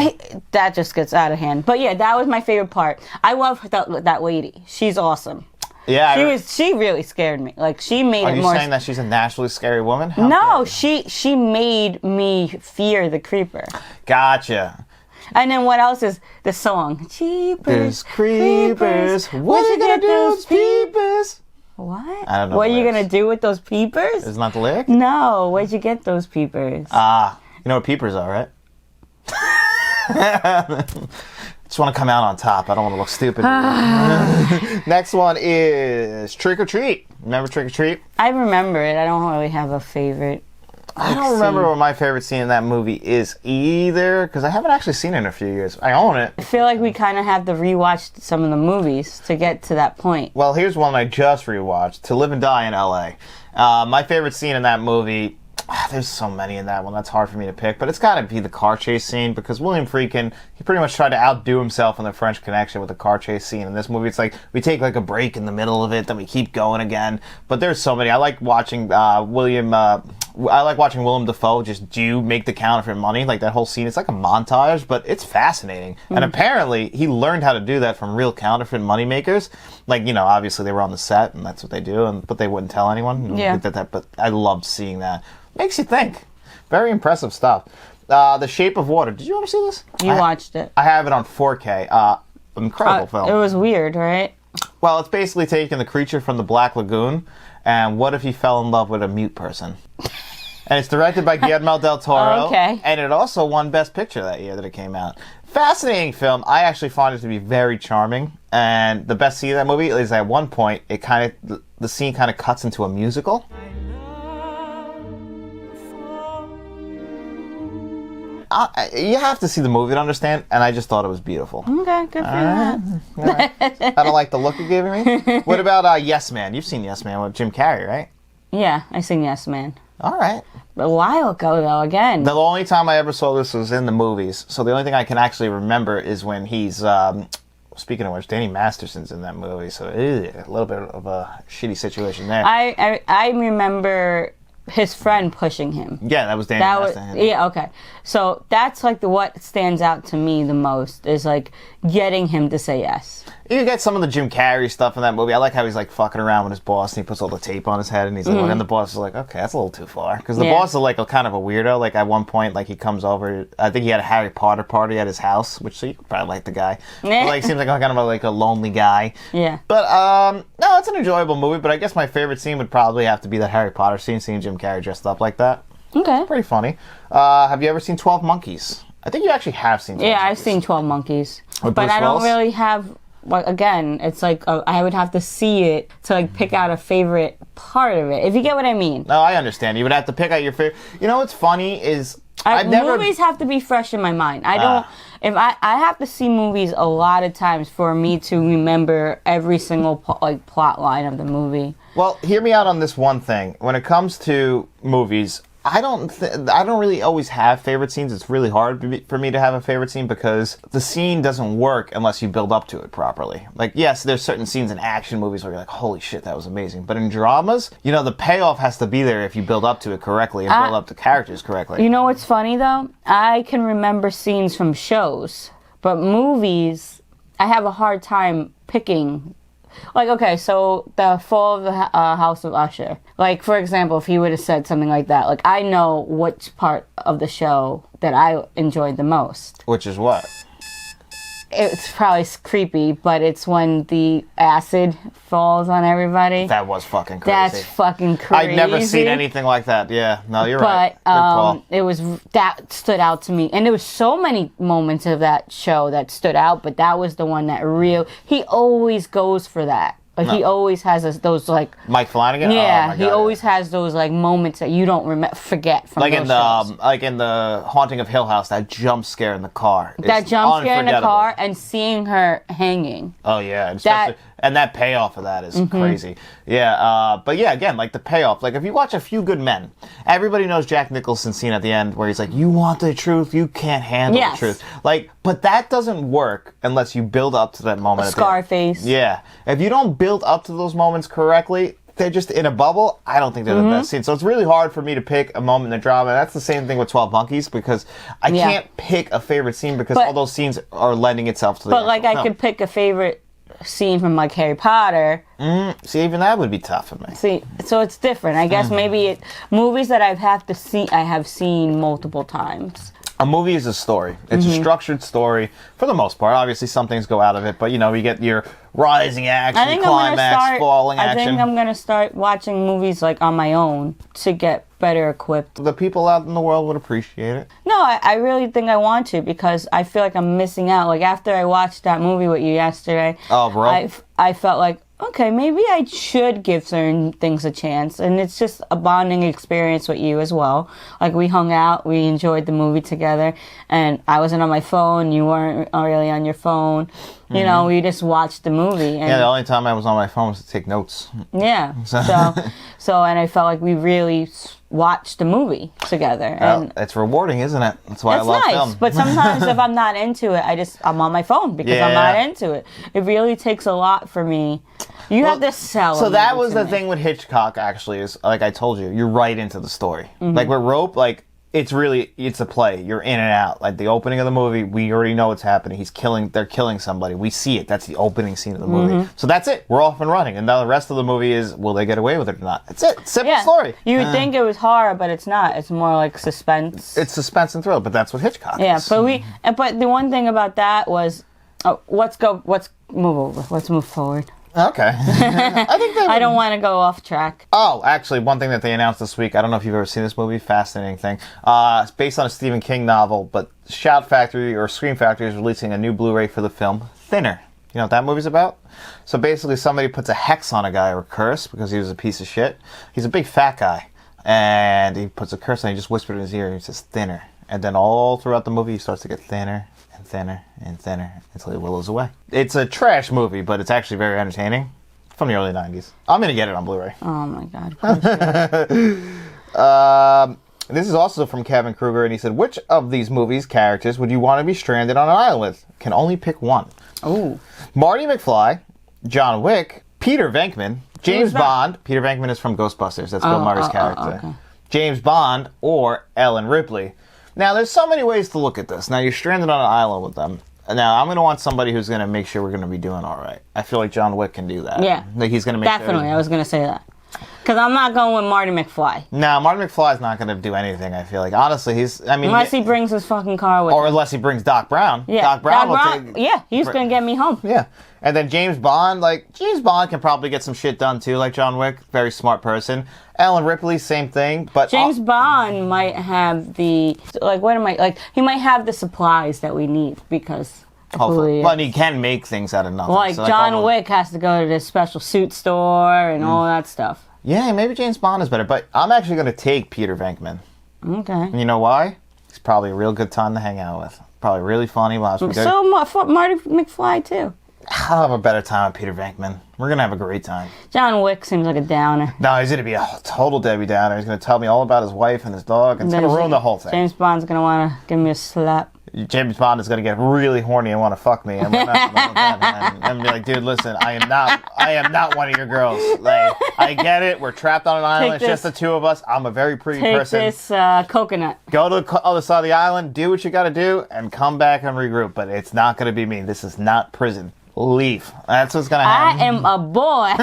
Speaker 2: That just gets out of hand. But yeah, that was my favorite part. I love that lady. She's awesome.
Speaker 1: Yeah.
Speaker 2: She really scared me. Like she made
Speaker 1: Are
Speaker 2: it
Speaker 1: you
Speaker 2: more.
Speaker 1: saying that she's a naturally scary woman? How
Speaker 2: No,
Speaker 1: dare you?
Speaker 2: she made me fear the creeper.
Speaker 1: Gotcha.
Speaker 2: And then what else is the song? Jeepers,
Speaker 1: There's creepers. What are you going to do with peepers?
Speaker 2: What?
Speaker 1: I don't know
Speaker 2: What
Speaker 1: the
Speaker 2: are you
Speaker 1: lyrics.
Speaker 2: gonna do with those peepers?
Speaker 1: Isn't that the lyric?
Speaker 2: No, where'd you get those peepers?
Speaker 1: You know what peepers are, right? Just want to come out on top. I don't want to look stupid. Next one is Trick or Treat. Remember Trick or Treat?
Speaker 2: I remember it. I don't really have a favorite.
Speaker 1: I don't remember what my favorite scene in that movie is either, because I haven't actually seen it in a few years. I own it.
Speaker 2: I feel like we kind of have to rewatch some of the movies to get to that point.
Speaker 1: Well, here's one I just rewatched, To Live and Die in L.A. My favorite scene in that movie, there's so many in that one, that's hard for me to pick, but it's got to be the car chase scene, because William Friedkin, he pretty much tried to outdo himself in The French Connection with the car chase scene. In this movie, it's like, we take like a break in the middle of it, then we keep going again. But there's so many. I like watching Willem Dafoe just make the counterfeit money, like that whole scene. It's like a montage, but it's fascinating. And apparently, he learned how to do that from real counterfeit money makers. Like, you know, obviously they were on the set, and that's what they do, but they wouldn't tell anyone.
Speaker 2: Yeah.
Speaker 1: But I loved seeing that. Makes you think. Very impressive stuff. The Shape of Water. Did you ever see this?
Speaker 2: You watched it.
Speaker 1: I have it on 4K. Incredible film.
Speaker 2: It was weird, right?
Speaker 1: Well, it's basically taking the creature from the Black Lagoon, and what if he fell in love with a mute person? And it's directed by Guillermo del Toro.
Speaker 2: Okay.
Speaker 1: And it also won Best Picture that year that it came out. Fascinating film. I actually find it to be very charming. And the best scene of that movie is at one point, the scene kind of cuts into a musical. You have to see the movie to understand, and I just thought it was beautiful.
Speaker 2: Okay, good for you.
Speaker 1: I don't like the look you're giving me. What about Yes Man? You've seen Yes Man with Jim Carrey, right?
Speaker 2: Yeah, I sing Yes Man.
Speaker 1: All right.
Speaker 2: A while ago, though, again.
Speaker 1: The only time I ever saw this was in the movies, so the only thing I can actually remember is when he's, speaking of which, Danny Masterson's in that movie, so a little bit of a shitty situation there.
Speaker 2: I remember his friend pushing him.
Speaker 1: Yeah, that was Danny Masterson.
Speaker 2: Yeah, okay. So that's like what stands out to me the most is like getting him to say yes.
Speaker 1: You get some of the Jim Carrey stuff in that movie. I like how he's like fucking around with his boss and he puts all the tape on his head and he's like, and the boss is like, okay, that's a little too far. Because the boss is like a kind of a weirdo. Like at one point, like he comes over, I think he had a Harry Potter party at his house, which so you probably like the guy. But, like seems like kind of like a lonely guy.
Speaker 2: Yeah.
Speaker 1: But no, it's an enjoyable movie. But I guess my favorite scene would probably have to be that Harry Potter scene, seeing Jim Carrey dressed up like that.
Speaker 2: Okay.
Speaker 1: Pretty funny. Have you ever seen 12 Monkeys? I think you actually have seen 12
Speaker 2: Yeah,
Speaker 1: Monkeys.
Speaker 2: I've seen 12 Monkeys.
Speaker 1: With
Speaker 2: But
Speaker 1: Bruce
Speaker 2: I don't
Speaker 1: Willis?
Speaker 2: really have, like, again, it's like I would have to see it to like pick out a favorite part of it, if you get what I mean.
Speaker 1: No, I understand. You would have to pick out your favorite. You know what's funny is
Speaker 2: Movies have to be fresh in my mind. I don't. If I have to see movies a lot of times for me to remember every single plot line of the movie.
Speaker 1: Well, hear me out on this one thing. When it comes to movies, I don't really always have favorite scenes. It's really hard for me to have a favorite scene because the scene doesn't work unless you build up to it properly. Like, yes, there's certain scenes in action movies where you're like, holy shit, that was amazing. But in dramas, you know, the payoff has to be there if you build up to it correctly and build up the characters correctly.
Speaker 2: You know what's funny, though? I can remember scenes from shows, but movies, I have a hard time picking. Like, okay, so the fall of the House of Usher. Like, for example, if he would have said something like that, like, I know which part of the show that I enjoyed the most.
Speaker 1: Which is what?
Speaker 2: It's probably creepy, but it's when the acid falls on everybody.
Speaker 1: That was fucking crazy.
Speaker 2: That's fucking crazy.
Speaker 1: I've never seen anything like that. Yeah, no, you're right. Good call.
Speaker 2: It was that stood out to me, and there was so many moments of that show that stood out. But that was the one that he always goes for that. Like he always has those like
Speaker 1: Mike Flanagan.
Speaker 2: Yeah,
Speaker 1: oh my God,
Speaker 2: he always has those like moments that you don't forget from
Speaker 1: like
Speaker 2: those
Speaker 1: in the
Speaker 2: shows.
Speaker 1: like in the Haunting of Hill House, that jump scare in the car.
Speaker 2: That jump scare in the
Speaker 1: unforgettable.
Speaker 2: car and seeing her hanging.
Speaker 1: Oh yeah, and that payoff of that is crazy. Yeah, but yeah, again, like the payoff. Like if you watch A Few Good Men, everybody knows Jack Nicholson's scene at the end where he's like, "You want the truth, you can't handle the truth." Like, but that doesn't work unless you build up to that moment.
Speaker 2: Scarface.
Speaker 1: Yeah, if you don't build up to those moments correctly, they're just in a bubble. I don't think they're the best scene. So it's really hard for me to pick a moment in the drama. That's the same thing with 12 Monkeys because I can't pick a favorite scene because all those scenes are lending itself to the.
Speaker 2: But like I could pick a favorite scene from like Harry Potter.
Speaker 1: See, even that would be tough for me.
Speaker 2: See, so it's different. I guess maybe movies that I have seen multiple times.
Speaker 1: A movie is a story. It's a structured story for the most part. Obviously, some things go out of it, but you know, you get your rising action, climax, falling action.
Speaker 2: I think I'm gonna start watching movies like on my own to get better equipped.
Speaker 1: The people out in the world would appreciate it.
Speaker 2: No, I really think I want to because I feel like I'm missing out. Like after I watched that movie with you yesterday, I felt like, okay, maybe I should give certain things a chance. And it's just a bonding experience with you as well. Like we hung out, we enjoyed the movie together, and I wasn't on my phone, you weren't really on your phone. You know, we just watched the movie. And
Speaker 1: the only time I was on my phone was to take notes.
Speaker 2: Yeah. So and I felt like we really watched the movie together. And
Speaker 1: it's rewarding, isn't it? That's why I love film.
Speaker 2: But sometimes if I'm not into it, I'm on my phone because I'm not into it. It really takes a lot for me. You have to sell it.
Speaker 1: So that was the thing with Hitchcock, actually, is like I told you, you're right into the story. Like with Rope, like it's a play. You're in and out. Like the opening of the movie, we already know what's happening. They're killing somebody. We see it. That's the opening scene of the movie. So that's it. We're off and running. And now the rest of the movie is, will they get away with it or not? That's it. Simple story.
Speaker 2: You would think it was horror, but it's not. It's more like suspense.
Speaker 1: It's suspense and thrill, but that's what Hitchcock is.
Speaker 2: But the one thing about that was, let's move over. Let's move forward.
Speaker 1: Okay.
Speaker 2: I don't want to go off track.
Speaker 1: Oh, actually, one thing that they announced this week, I don't know if you've ever seen this movie, fascinating thing. It's based on a Stephen King novel, but Shout Factory or Scream Factory is releasing a new Blu-ray for the film Thinner. You know what that movie's about? So basically somebody puts a hex on a guy or a curse because he was a piece of shit. He's a big fat guy. And he puts a curse on, he just whispered in his ear and he says thinner. And then all throughout the movie he starts to get thinner and thinner and thinner until he willows away. It's a trash movie, but it's actually very entertaining. From the early 90s. I'm going to get it on Blu-ray.
Speaker 2: Oh my God.
Speaker 1: This is also from Kevin Kruger, and he said, which of these movies' characters would you want to be stranded on an island with? Can only pick one.
Speaker 2: Ooh.
Speaker 1: Marty McFly, John Wick, Peter Venkman, James Bond. Peter Venkman is from Ghostbusters. That's Bill Murray's character.
Speaker 2: Okay.
Speaker 1: James Bond or Ellen Ripley. Now, there's so many ways to look at this. Now, you're stranded on an island with them. Now, I'm going to want somebody who's going to make sure we're going to be doing all right. I feel like John Wick can do that.
Speaker 2: Yeah.
Speaker 1: Like he's going to make
Speaker 2: Definitely,
Speaker 1: sure.
Speaker 2: I was going to say that. Because I'm not going with Marty McFly.
Speaker 1: No, Marty McFly's not going to do anything, I feel like. Honestly,
Speaker 2: unless he brings his fucking car with him.
Speaker 1: Or unless he brings Doc Brown.
Speaker 2: Yeah.
Speaker 1: Doc Brown will take...
Speaker 2: Yeah, he's going to get me home.
Speaker 1: Yeah. And then James Bond can probably get some shit done too, like John Wick. Very smart person. Ellen Ripley, same thing. But
Speaker 2: James Bond might have he might have the supplies that we need because...
Speaker 1: Hopefully. But he can make things out of nothing.
Speaker 2: Like John Wick has to go to this special suit store and all that stuff.
Speaker 1: Yeah, maybe James Bond is better, but I'm actually going to take Peter Venkman.
Speaker 2: Okay.
Speaker 1: And you know why? He's probably a real good time to hang out with. Probably really funny.
Speaker 2: So Marty McFly too.
Speaker 1: I'll have a better time with Peter Venkman. We're going to have a great time.
Speaker 2: John Wick seems like a downer.
Speaker 1: No, he's going to be a total Debbie Downer. He's going to tell me all about his wife and his dog, and it's going to ruin the whole thing.
Speaker 2: James Bond's going to want to give me a slap.
Speaker 1: James Bond is going to get really horny and want to fuck me, and be like, dude, listen, I am not one of your girls. Like, I get it. We're trapped on an island. It's just the two of us. I'm a very pretty person.
Speaker 2: Take this coconut.
Speaker 1: Go to the other side of the island, do what you got to do, and come back and regroup. But it's not going to be me. This is not prison. Leave. That's what's going to happen.
Speaker 2: I am a boy.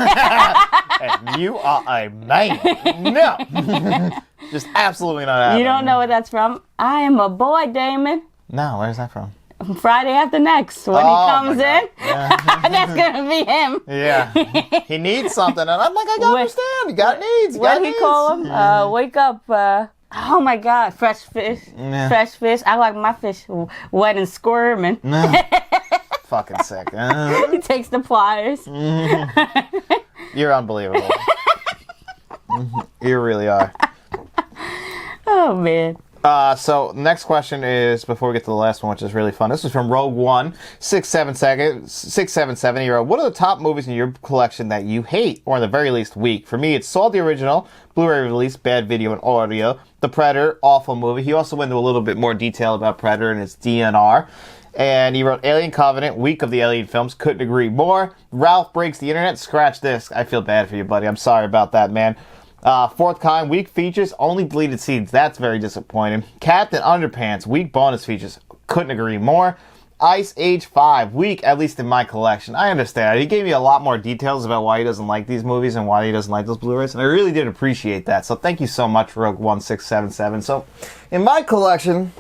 Speaker 1: And you are a man. No. Just absolutely not happening.
Speaker 2: You don't know where that's from? I am a boy, Damon.
Speaker 1: No, where's that from?
Speaker 2: Friday after next when he comes
Speaker 1: my
Speaker 2: in. That's gonna be him.
Speaker 1: Yeah. He needs something, and I'm like, I don't understand. You got needs.
Speaker 2: What did he call him? Wake up. Oh my God, fresh fish.
Speaker 1: Yeah.
Speaker 2: Fresh fish. I like my fish wet and squirming.
Speaker 1: Fucking sick.
Speaker 2: He takes the pliers.
Speaker 1: You're unbelievable. You really are.
Speaker 2: Oh man.
Speaker 1: So next question is, before we get to the last one, which is really fun. This is from Rogue One 677. He wrote, what are the top movies in your collection that you hate, or at the very least weak? For me, it's Saw the Original, Blu-ray release, bad video and audio. The Predator, awful movie. He also went into a little bit more detail about Predator and its DNR. And he wrote Alien Covenant, week of the Alien films, couldn't agree more. Ralph Breaks the Internet, scratch this. I feel bad for you, buddy. I'm sorry about that, man. Fourth Kind, weak features, only deleted scenes. That's very disappointing. Captain Underpants, weak bonus features. Couldn't agree more. Ice Age 5, weak, at least in my collection. I understand. He gave me a lot more details about why he doesn't like these movies and why he doesn't like those Blu-rays, and I really did appreciate that. So thank you so much, Rogue1677. So, in my collection,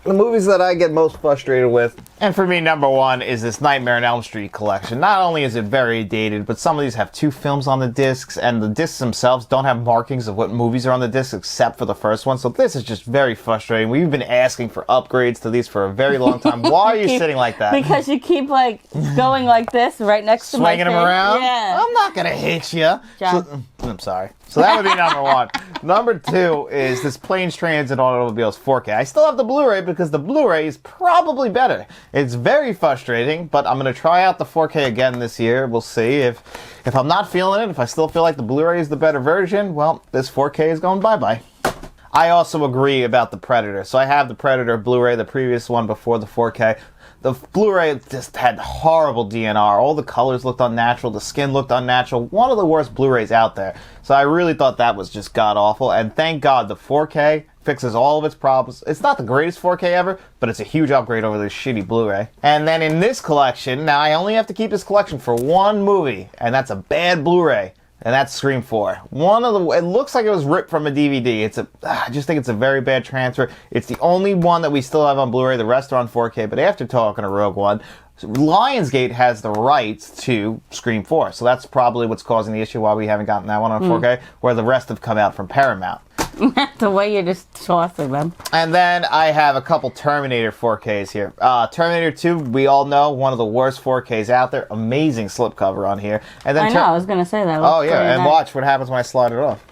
Speaker 1: the movies that I get most frustrated with, and for me, number one, is this Nightmare on Elm Street collection. Not only is it very dated, but some of these have 2 films on the discs, and the discs themselves don't have markings of what movies are on the discs except for the first one. So this is just very frustrating. We've been asking for upgrades to these for a very long time. Why are you sitting like that?
Speaker 2: Because you keep like going like this right next to my
Speaker 1: Swinging them
Speaker 2: face.
Speaker 1: around?
Speaker 2: Yeah.
Speaker 1: I'm not going to hit you.
Speaker 2: John.
Speaker 1: I'm sorry. So that would be number one. Number 2 is this Planes, Trains, and Automobiles 4K. I still have the Blu-ray because the Blu-ray is probably better. It's very frustrating, but I'm going to try out the 4K again this year. We'll see if I'm not feeling it, if I still feel like the Blu-ray is the better version, well, this 4K is going bye-bye. I also agree about the Predator. So I have the Predator Blu-ray, the previous one before the 4K. The Blu-ray just had horrible DNR. All the colors looked unnatural. The skin looked unnatural. One of the worst Blu-rays out there. So I really thought that was just god-awful. And thank God the 4K fixes all of its problems. It's not the greatest 4K ever, but it's a huge upgrade over this shitty Blu-ray. And then in this collection, now I only have to keep this collection for one movie, and that's a bad Blu-ray. And that's Scream 4. It looks like it was ripped from a DVD. I just think it's a very bad transfer. It's the only one that we still have on Blu-ray. The rest are on 4K. But after talking to Rogue One, Lionsgate has the rights to Scream 4. So that's probably what's causing the issue why we haven't gotten that one on 4K, where the rest have come out from Paramount.
Speaker 2: The way you're just tossing them.
Speaker 1: And then I have a couple Terminator 4Ks here. Terminator 2, we all know, one of the worst 4Ks out there. Amazing slipcover on here. And then
Speaker 2: I was going to say that.
Speaker 1: Oh, yeah, and
Speaker 2: nice.
Speaker 1: watch what happens when I slide it off.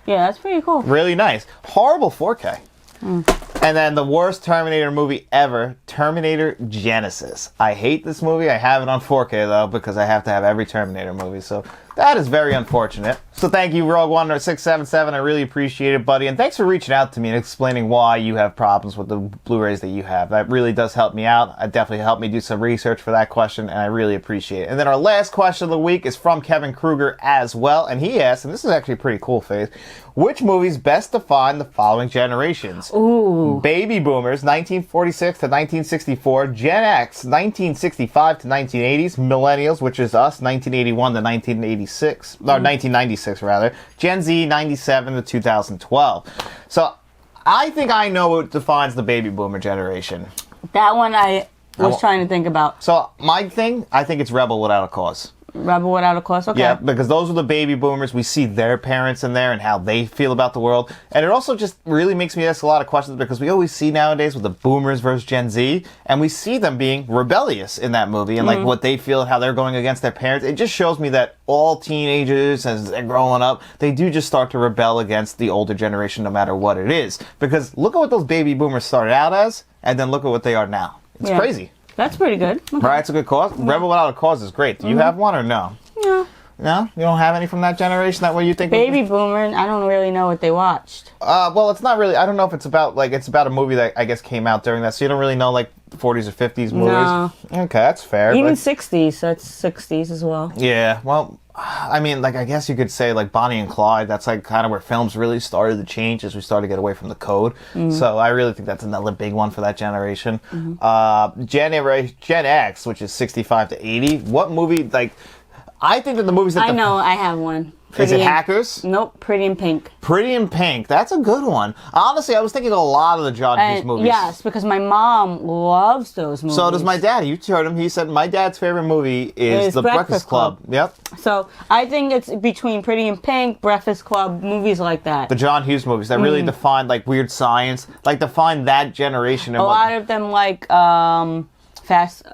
Speaker 2: Yeah, that's pretty cool.
Speaker 1: Really nice. Horrible 4K. And then the worst Terminator movie ever, Terminator Genesis. I hate this movie. I have it on 4K, though, because I have to have every Terminator movie. So that is very unfortunate. So thank you, Rogue One 677. I really appreciate it, buddy. And thanks for reaching out to me and explaining why you have problems with the Blu-rays that you have. That really does help me out. It definitely helped me do some research for that question, and I really appreciate it. And then our last question of the week is from Kevin Kruger as well. And he asks, and this is actually pretty cool, Faith, which movies best define the following generations?
Speaker 2: Ooh.
Speaker 1: Baby Boomers, 1946 to 1964. Gen X, 1965 to 1980s. Millennials, which is us, 1981 to 1986. Or 1996, rather. Gen Z, 97 to 2012. So, I think I know what defines the Baby Boomer generation.
Speaker 2: That one I was trying to think about.
Speaker 1: So, my thing, I think it's Rebel Without a Cause.
Speaker 2: Rebel Without a Cause, okay.
Speaker 1: Yeah, because those are the baby boomers. We see their parents in there and how they feel about the world. And it also just really makes me ask a lot of questions because we always see nowadays with the boomers versus Gen Z, and we see them being rebellious in that movie and like what they feel and how they're going against their parents. It just shows me that all teenagers, as they're growing up, they do just start to rebel against the older generation no matter what it is. Because look at what those baby boomers started out as, and then look at what they are now. It's crazy.
Speaker 2: That's pretty good. Okay.
Speaker 1: Right, it's a good cause. Yeah. Rebel Without a Cause is great. Do you have one or no?
Speaker 2: No.
Speaker 1: No? You don't have any from that generation? That way you think?
Speaker 2: Baby Boomer, I don't really know what they watched.
Speaker 1: Well, it's not really. I don't know if it's about it's about a movie that I guess came out during that. So you don't really know 40s or 50s movies.
Speaker 2: No.
Speaker 1: Okay, that's fair.
Speaker 2: Even 60s. So it's 60s as well.
Speaker 1: Yeah. Well, I mean, I guess you could say Bonnie and Clyde. That's kind of where films really started to change as we started to get away from the code. So I really think that's another big one for that generation. Gen X, which is 65 to 80. What movie I think that the movies that
Speaker 2: I know, I have one.
Speaker 1: Is it
Speaker 2: in-
Speaker 1: Hackers?
Speaker 2: Nope, Pretty in Pink.
Speaker 1: Pretty in Pink. That's a good one. Honestly, I was thinking a lot of the John Hughes movies.
Speaker 2: Yes, because my mom loves those movies.
Speaker 1: So does my dad. You heard him. He said my dad's favorite movie is The Breakfast Club. Yep.
Speaker 2: So I think it's between Pretty in Pink, Breakfast Club, movies like that.
Speaker 1: The John Hughes movies that really defined like weird science, like defined that generation. And
Speaker 2: a lot of them like Fast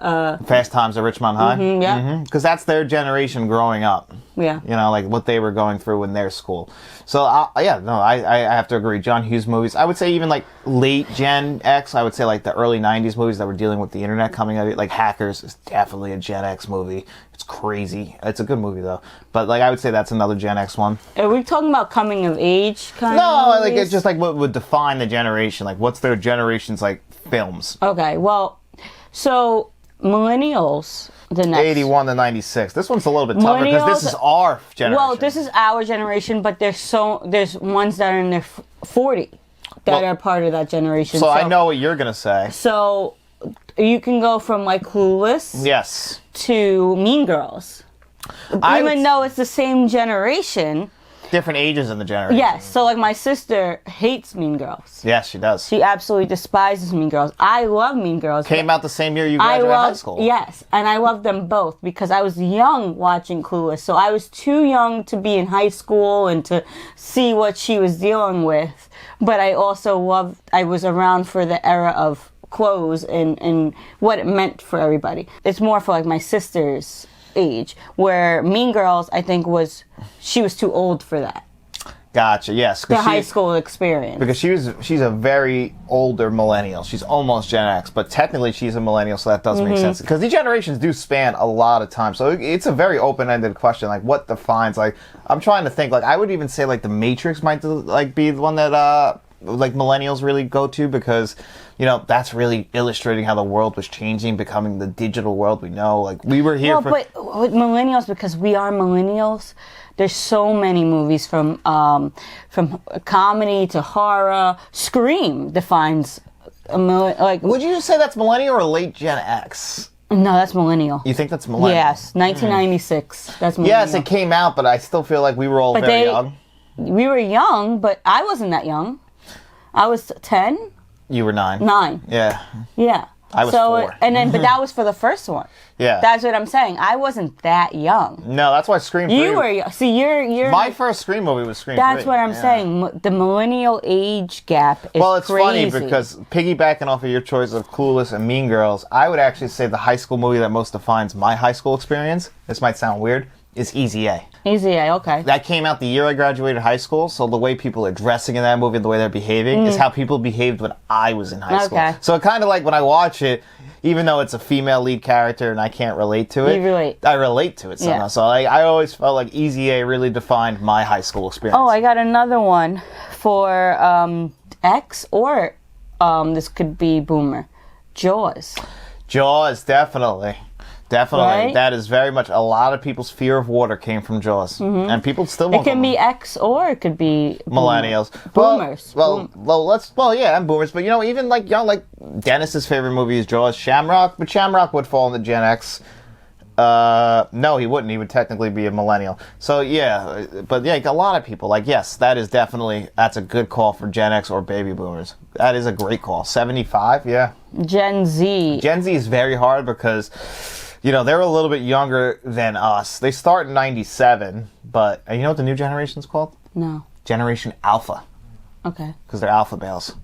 Speaker 1: Times at Richmond High.
Speaker 2: yeah.
Speaker 1: Because that's their generation growing up.
Speaker 2: Yeah.
Speaker 1: You know, like what they were going through in their school. So, I have to agree. John Hughes movies. I would say even like late Gen X. I would say like the early 90s movies that were dealing with the internet coming out. Like Hackers is definitely a Gen X movie. It's crazy. It's a good movie though. But like I would say that's another Gen X one.
Speaker 2: Are we talking about coming of age kind of
Speaker 1: No, like
Speaker 2: movies?
Speaker 1: it's just like what would define the generation. Like what's their generation's like films.
Speaker 2: Okay, well, so millennials, the next
Speaker 1: 81 to 96. This one's a little bit tougher because this
Speaker 2: Millennials-
Speaker 1: is our generation.
Speaker 2: Well, this is our generation, but there's ones that are in their 40 that
Speaker 1: Well,
Speaker 2: are part of that generation.
Speaker 1: So I know what you're gonna say.
Speaker 2: So you can go from like Clueless
Speaker 1: Yes.
Speaker 2: to Mean Girls.
Speaker 1: I
Speaker 2: Even
Speaker 1: would-
Speaker 2: though it's the same generation.
Speaker 1: Different ages in the generation.
Speaker 2: Yes. So like my sister hates Mean Girls.
Speaker 1: Yes, she does.
Speaker 2: She absolutely despises Mean Girls. I love Mean Girls.
Speaker 1: Came out the same year you
Speaker 2: I
Speaker 1: graduated high
Speaker 2: love,
Speaker 1: school.
Speaker 2: yes, and I love them both because I was young watching Clueless. So I was too young to be in high school and to see what she was dealing with. But I also I was around for the era of clothes and what it meant for everybody. It's more for like my sister's age, where Mean Girls, I think, she was too old for that.
Speaker 1: Gotcha. Yes.
Speaker 2: The high school experience.
Speaker 1: Because she's a very older millennial. She's almost Gen X, but technically she's a millennial, so that does make sense. Because these generations do span a lot of time, so it's a very open-ended question. Like, what defines? Like, I'm trying to think. Like, I would even say like The Matrix might like be the one that like millennials really go to because. You know, that's really illustrating how the world was changing, becoming the digital world we know. Like, we were here for...
Speaker 2: But with millennials, because we are millennials, there's so many movies from comedy to horror. Scream defines like...
Speaker 1: Would you say that's millennial or late Gen X?
Speaker 2: No, that's millennial.
Speaker 1: You think that's millennial?
Speaker 2: Yes, 1996. That's millennial.
Speaker 1: Yes, it came out, but I still feel like we were all very young.
Speaker 2: We were young, but I wasn't that young. I was 10.
Speaker 1: You were 9.
Speaker 2: 9.
Speaker 1: Yeah.
Speaker 2: Yeah.
Speaker 1: I was 4.
Speaker 2: But that was for the first one.
Speaker 1: Yeah.
Speaker 2: That's what I'm saying. I wasn't that young.
Speaker 1: No, that's why Scream 3...
Speaker 2: You were. See, you're.
Speaker 1: My first Scream movie was Scream 3.
Speaker 2: That's what I'm saying. The millennial age gap is
Speaker 1: Well, it's
Speaker 2: crazy.
Speaker 1: funny because piggybacking off of your choice of Clueless and Mean Girls, I would actually say the high school movie that most defines my high school experience, this might sound weird, is Easy A.
Speaker 2: Easy A, okay.
Speaker 1: That came out the year I graduated high school, so the way people are dressing in that movie and the way they're behaving is how people behaved when I was in high school.
Speaker 2: Okay.
Speaker 1: So it kind of like when I watch it, even though it's a female lead character and I can't relate to it,
Speaker 2: You relate.
Speaker 1: I relate to it somehow.
Speaker 2: Yeah.
Speaker 1: So I always felt like Easy A really defined my high school experience.
Speaker 2: Oh, I got another one for X or this could be Boomer. Jaws.
Speaker 1: Jaws, definitely. Definitely.
Speaker 2: Right?
Speaker 1: That is very much a lot of people's fear of water came from Jaws. And people still
Speaker 2: It
Speaker 1: won't
Speaker 2: can
Speaker 1: go-
Speaker 2: be X or it could be
Speaker 1: millennials.
Speaker 2: Boomers.
Speaker 1: Yeah, and boomers. But you know, even like Dennis's favorite movie is Jaws, Shamrock, but Shamrock would fall into Gen X. No, he wouldn't. He would technically be a millennial. So yeah, but yeah, like a lot of people yes, that's a good call for Gen X or baby boomers. That is a great call. 75, yeah.
Speaker 2: Gen Z.
Speaker 1: Gen Z is very hard because they're a little bit younger than us. They start in 97, but you know what the new generation's called?
Speaker 2: No.
Speaker 1: Generation Alpha.
Speaker 2: Okay.
Speaker 1: Because they're alpha males.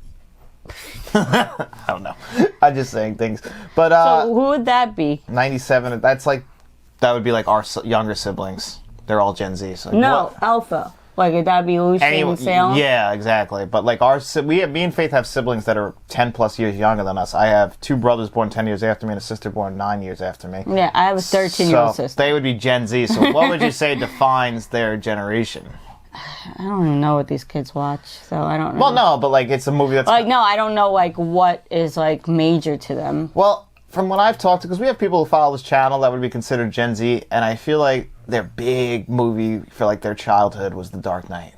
Speaker 1: I don't know. I'm just saying things. But
Speaker 2: So who would that be?
Speaker 1: 97, that would be like our younger siblings. They're all Gen Z. So
Speaker 2: No, Alpha. Like, would that be Lucian and Salem?
Speaker 1: Yeah, exactly. But like me and Faith have siblings that are 10 plus years younger than us. I have 2 brothers born 10 years after me and a sister born 9 years after me.
Speaker 2: Yeah, I have a 13-year-old
Speaker 1: So
Speaker 2: sister.
Speaker 1: they would be Gen Z. So what would you say defines their generation?
Speaker 2: I don't even know what these kids watch, so I don't know.
Speaker 1: Well, no, but like it's a movie that's
Speaker 2: no, I don't know like what is like major to them.
Speaker 1: Well, from what I've talked to, because we have people who follow this channel that would be considered Gen Z, and I feel like their big movie for like their childhood was The Dark Knight.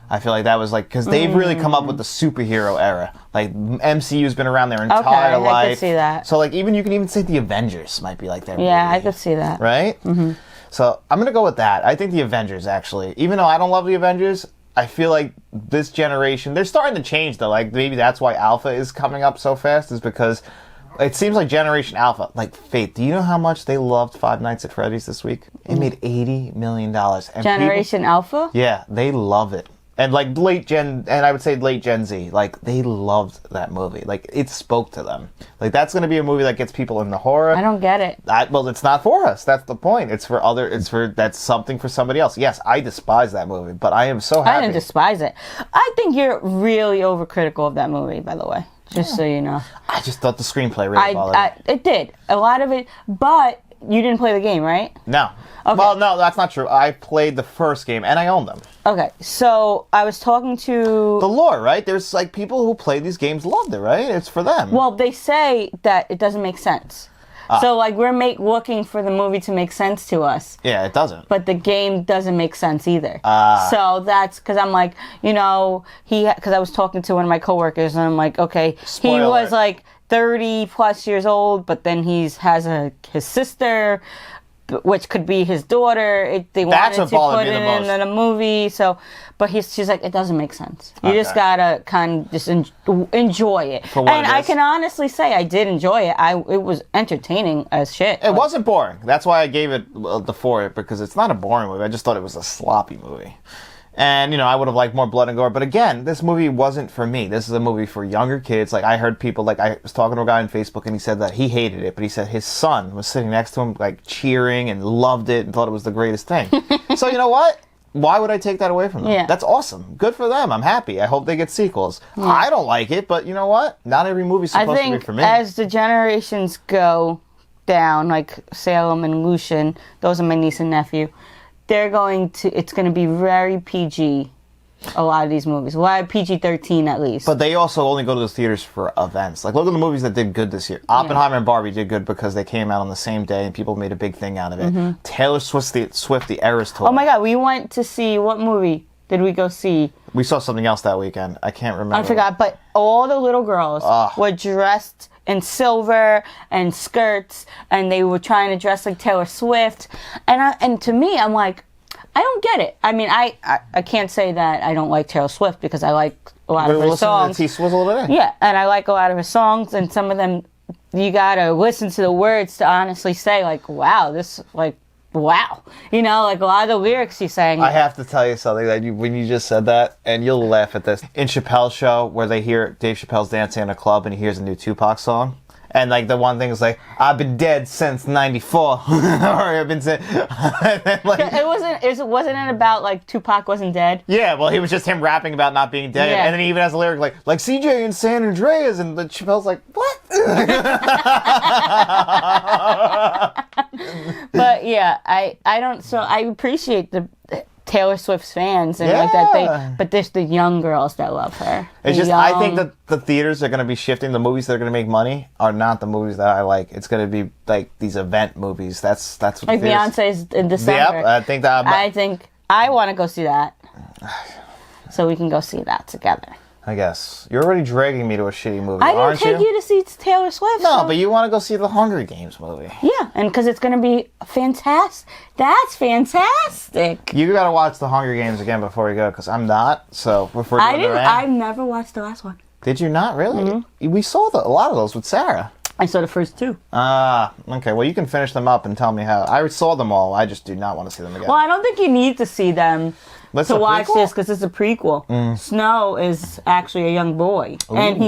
Speaker 1: I feel like that was like, because they've really come up with the superhero era. Like MCU's been around their entire life.
Speaker 2: I could see that.
Speaker 1: So like you can even say the Avengers might be like their
Speaker 2: Yeah,
Speaker 1: movie.
Speaker 2: I could see that.
Speaker 1: Right? Mm-hmm. So I'm gonna go with that. I think the Avengers, actually. Even though I don't love the Avengers, I feel like this generation, they're starting to change though. Like maybe that's why Alpha is coming up so fast, is because it seems like Generation Alpha, like Faith, do you know how much they loved Five Nights at Freddy's this week? It made $80 million. And
Speaker 2: Generation Alpha?
Speaker 1: Yeah, they love it. And like late Gen Z, like they loved that movie. Like it spoke to them. Like that's going to be a movie that gets people into horror.
Speaker 2: I don't get it.
Speaker 1: Well, it's not for us. That's the point. That's something for somebody else. Yes, I despise that movie, but I am so happy.
Speaker 2: I didn't despise it. I think you're really overcritical of that movie, by the way. Just so you know.
Speaker 1: I just thought the screenplay really bothered me.
Speaker 2: It did. A lot of it, but you didn't play the game, right?
Speaker 1: No.
Speaker 2: Okay.
Speaker 1: Well, no, that's not true. I played the first game, and I own them.
Speaker 2: Okay, so I was talking to...
Speaker 1: The lore, right? There's, like, people who play these games loved it, right? It's for them.
Speaker 2: Well, they say that it doesn't make sense. So, like, we're looking for the movie to make sense to us.
Speaker 1: Yeah, it doesn't.
Speaker 2: But the game doesn't make sense either. So that's because I'm like, you know, because I was talking to one of my coworkers, and I'm like, okay,
Speaker 1: Spoiler.
Speaker 2: he was like 30 plus years old, but then his sister, which could be his daughter. They wanted to put it in the movie. So, but she's like, it doesn't make sense. You just gotta kind of just enjoy it.
Speaker 1: For what
Speaker 2: and I can honestly say I did enjoy it. It was entertaining as shit.
Speaker 1: It wasn't boring. That's why I gave it the 4, because it's not a boring movie. I just thought it was a sloppy movie. And, you know, I would have liked more blood and gore. But again, this movie wasn't for me. This is a movie for younger kids. Like, I heard people, like, I was talking to a guy on Facebook, and he said that he hated it. But he said his son was sitting next to him, like, cheering and loved it and thought it was the greatest thing. So, you know what? Why would I take that away from them?
Speaker 2: Yeah.
Speaker 1: That's awesome. Good for them. I'm happy. I hope they get sequels. Yeah. I don't like it, but you know what? Not every movie's supposed to be for me.
Speaker 2: I think as the generations go down, like Salem and Lucian, those are my niece and nephew, it's going to be very PG, a lot of these movies. Why PG-13 at least.
Speaker 1: But they also only go to the theaters for events. Like, look at the movies that did good this year. Oppenheimer and Barbie did good because they came out on the same day and people made a big thing out of it. Mm-hmm. Taylor Swift, the Eras Tour.
Speaker 2: Oh my God, we went to see, what movie did we go see?
Speaker 1: We saw something else that weekend. I can't remember.
Speaker 2: I forgot, but all the little girls were dressed in silver and skirts, and they were trying to dress like Taylor Swift. And to me, I'm like, I don't get it. I mean, I can't say that I don't like Taylor Swift because I like a lot of her songs.
Speaker 1: To T-Swizzle today.
Speaker 2: Yeah, and I like a lot of her songs, and some of them you gotta listen to the words to honestly say, like, wow, wow. You know, like a lot of the lyrics she's saying.
Speaker 1: I have to tell you something that when you just said that, and you'll laugh at this. In Chappelle's show, where they hear Dave Chappelle's dancing in a club and he hears a new Tupac song. And, like, the one thing is, like, I've been dead since 94. Or I've been saying... like,
Speaker 2: it wasn't about, like, Tupac wasn't dead?
Speaker 1: Yeah, well, he was just him rapping about not being dead. Yeah. And then he even has a lyric like CJ in San Andreas. And Chappelle's like, what?
Speaker 2: But, yeah, I don't... So, I appreciate the... Taylor Swift's fans and like that but there's the young girls that love her.
Speaker 1: It's just I think that the theaters are going to be shifting. The movies that are going to make money are not the movies that I like. It's going to be like these event movies. That's what
Speaker 2: like Beyonce's in December.
Speaker 1: Yep, I think I
Speaker 2: want to go see that. So we can go see that together.
Speaker 1: I guess. You're already dragging me to a shitty movie,
Speaker 2: I
Speaker 1: aren't you?
Speaker 2: didn't take you to see Taylor Swift.
Speaker 1: No, but you want to go see the Hunger Games movie.
Speaker 2: Yeah, and because it's going to be fantastic. That's fantastic.
Speaker 1: You got to watch the Hunger Games again before we go, because I'm not. So if we're doing
Speaker 2: I've never watched the last one.
Speaker 1: Did you not? Really? Mm-hmm. We saw a lot of those with Sarah.
Speaker 2: I saw the first 2.
Speaker 1: Okay. Well, you can finish them up and tell me how. I saw them all. I just do not want to see them again.
Speaker 2: Well, I don't think you need to see them to watch this because it's a prequel. Snow is actually a young boy. Ooh. And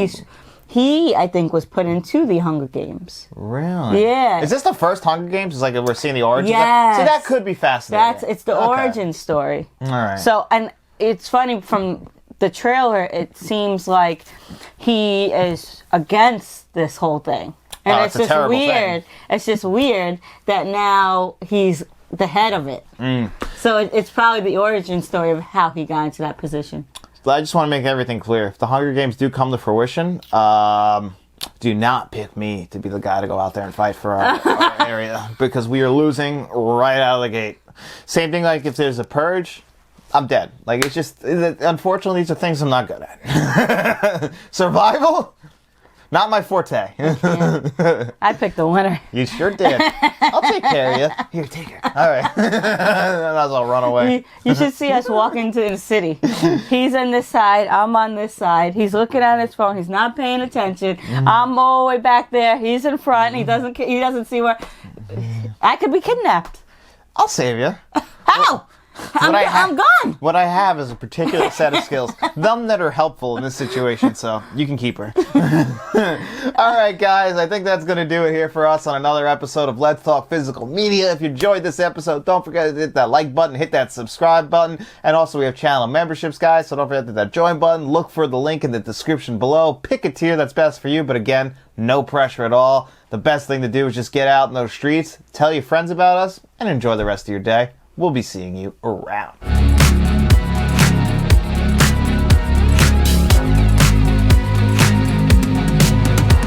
Speaker 2: he, I think, was put into the Hunger Games.
Speaker 1: Really?
Speaker 2: Yeah.
Speaker 1: Is this the first Hunger Games? It's like we're seeing the origin?
Speaker 2: Yes.
Speaker 1: See, that could be fascinating.
Speaker 2: It's the origin story.
Speaker 1: All right.
Speaker 2: So, and it's funny, from the trailer, it seems like he is against this whole thing. And it's just weird. It's just weird that now he's the head of it. So it's probably the origin story of how he got into that position.
Speaker 1: But I just want to make everything clear. If the Hunger Games do come to fruition, do not pick me to be the guy to go out there and fight for our area, because we are losing right out of the gate. Same thing like if there's a purge, I'm dead. Like, it's just, unfortunately, these are things I'm not good at. Survival? Not my forte.
Speaker 2: I picked the winner.
Speaker 1: You sure did. I'll take care of you. Here, take her. All right. I'll run away.
Speaker 2: You should see us walk into the city. He's on this side. I'm on this side. He's looking at his phone. He's not paying attention. I'm all the way back there. He's in front. He doesn't see where. I could be kidnapped.
Speaker 1: I'll save you.
Speaker 2: How? I'm gone.
Speaker 1: What I have is a particular set of skills, them that are helpful in this situation, so you can keep her. All right, guys, I think that's going to do it here for us on another episode of Let's Talk Physical Media. If you enjoyed this episode, don't forget to hit that like button, hit that subscribe button, and also we have channel memberships, guys, so don't forget to hit that join button. Look for the link in the description below. Pick a tier that's best for you, but again, no pressure at all. The best thing to do is just get out in those streets, tell your friends about us, and enjoy the rest of your day. We'll be seeing you around.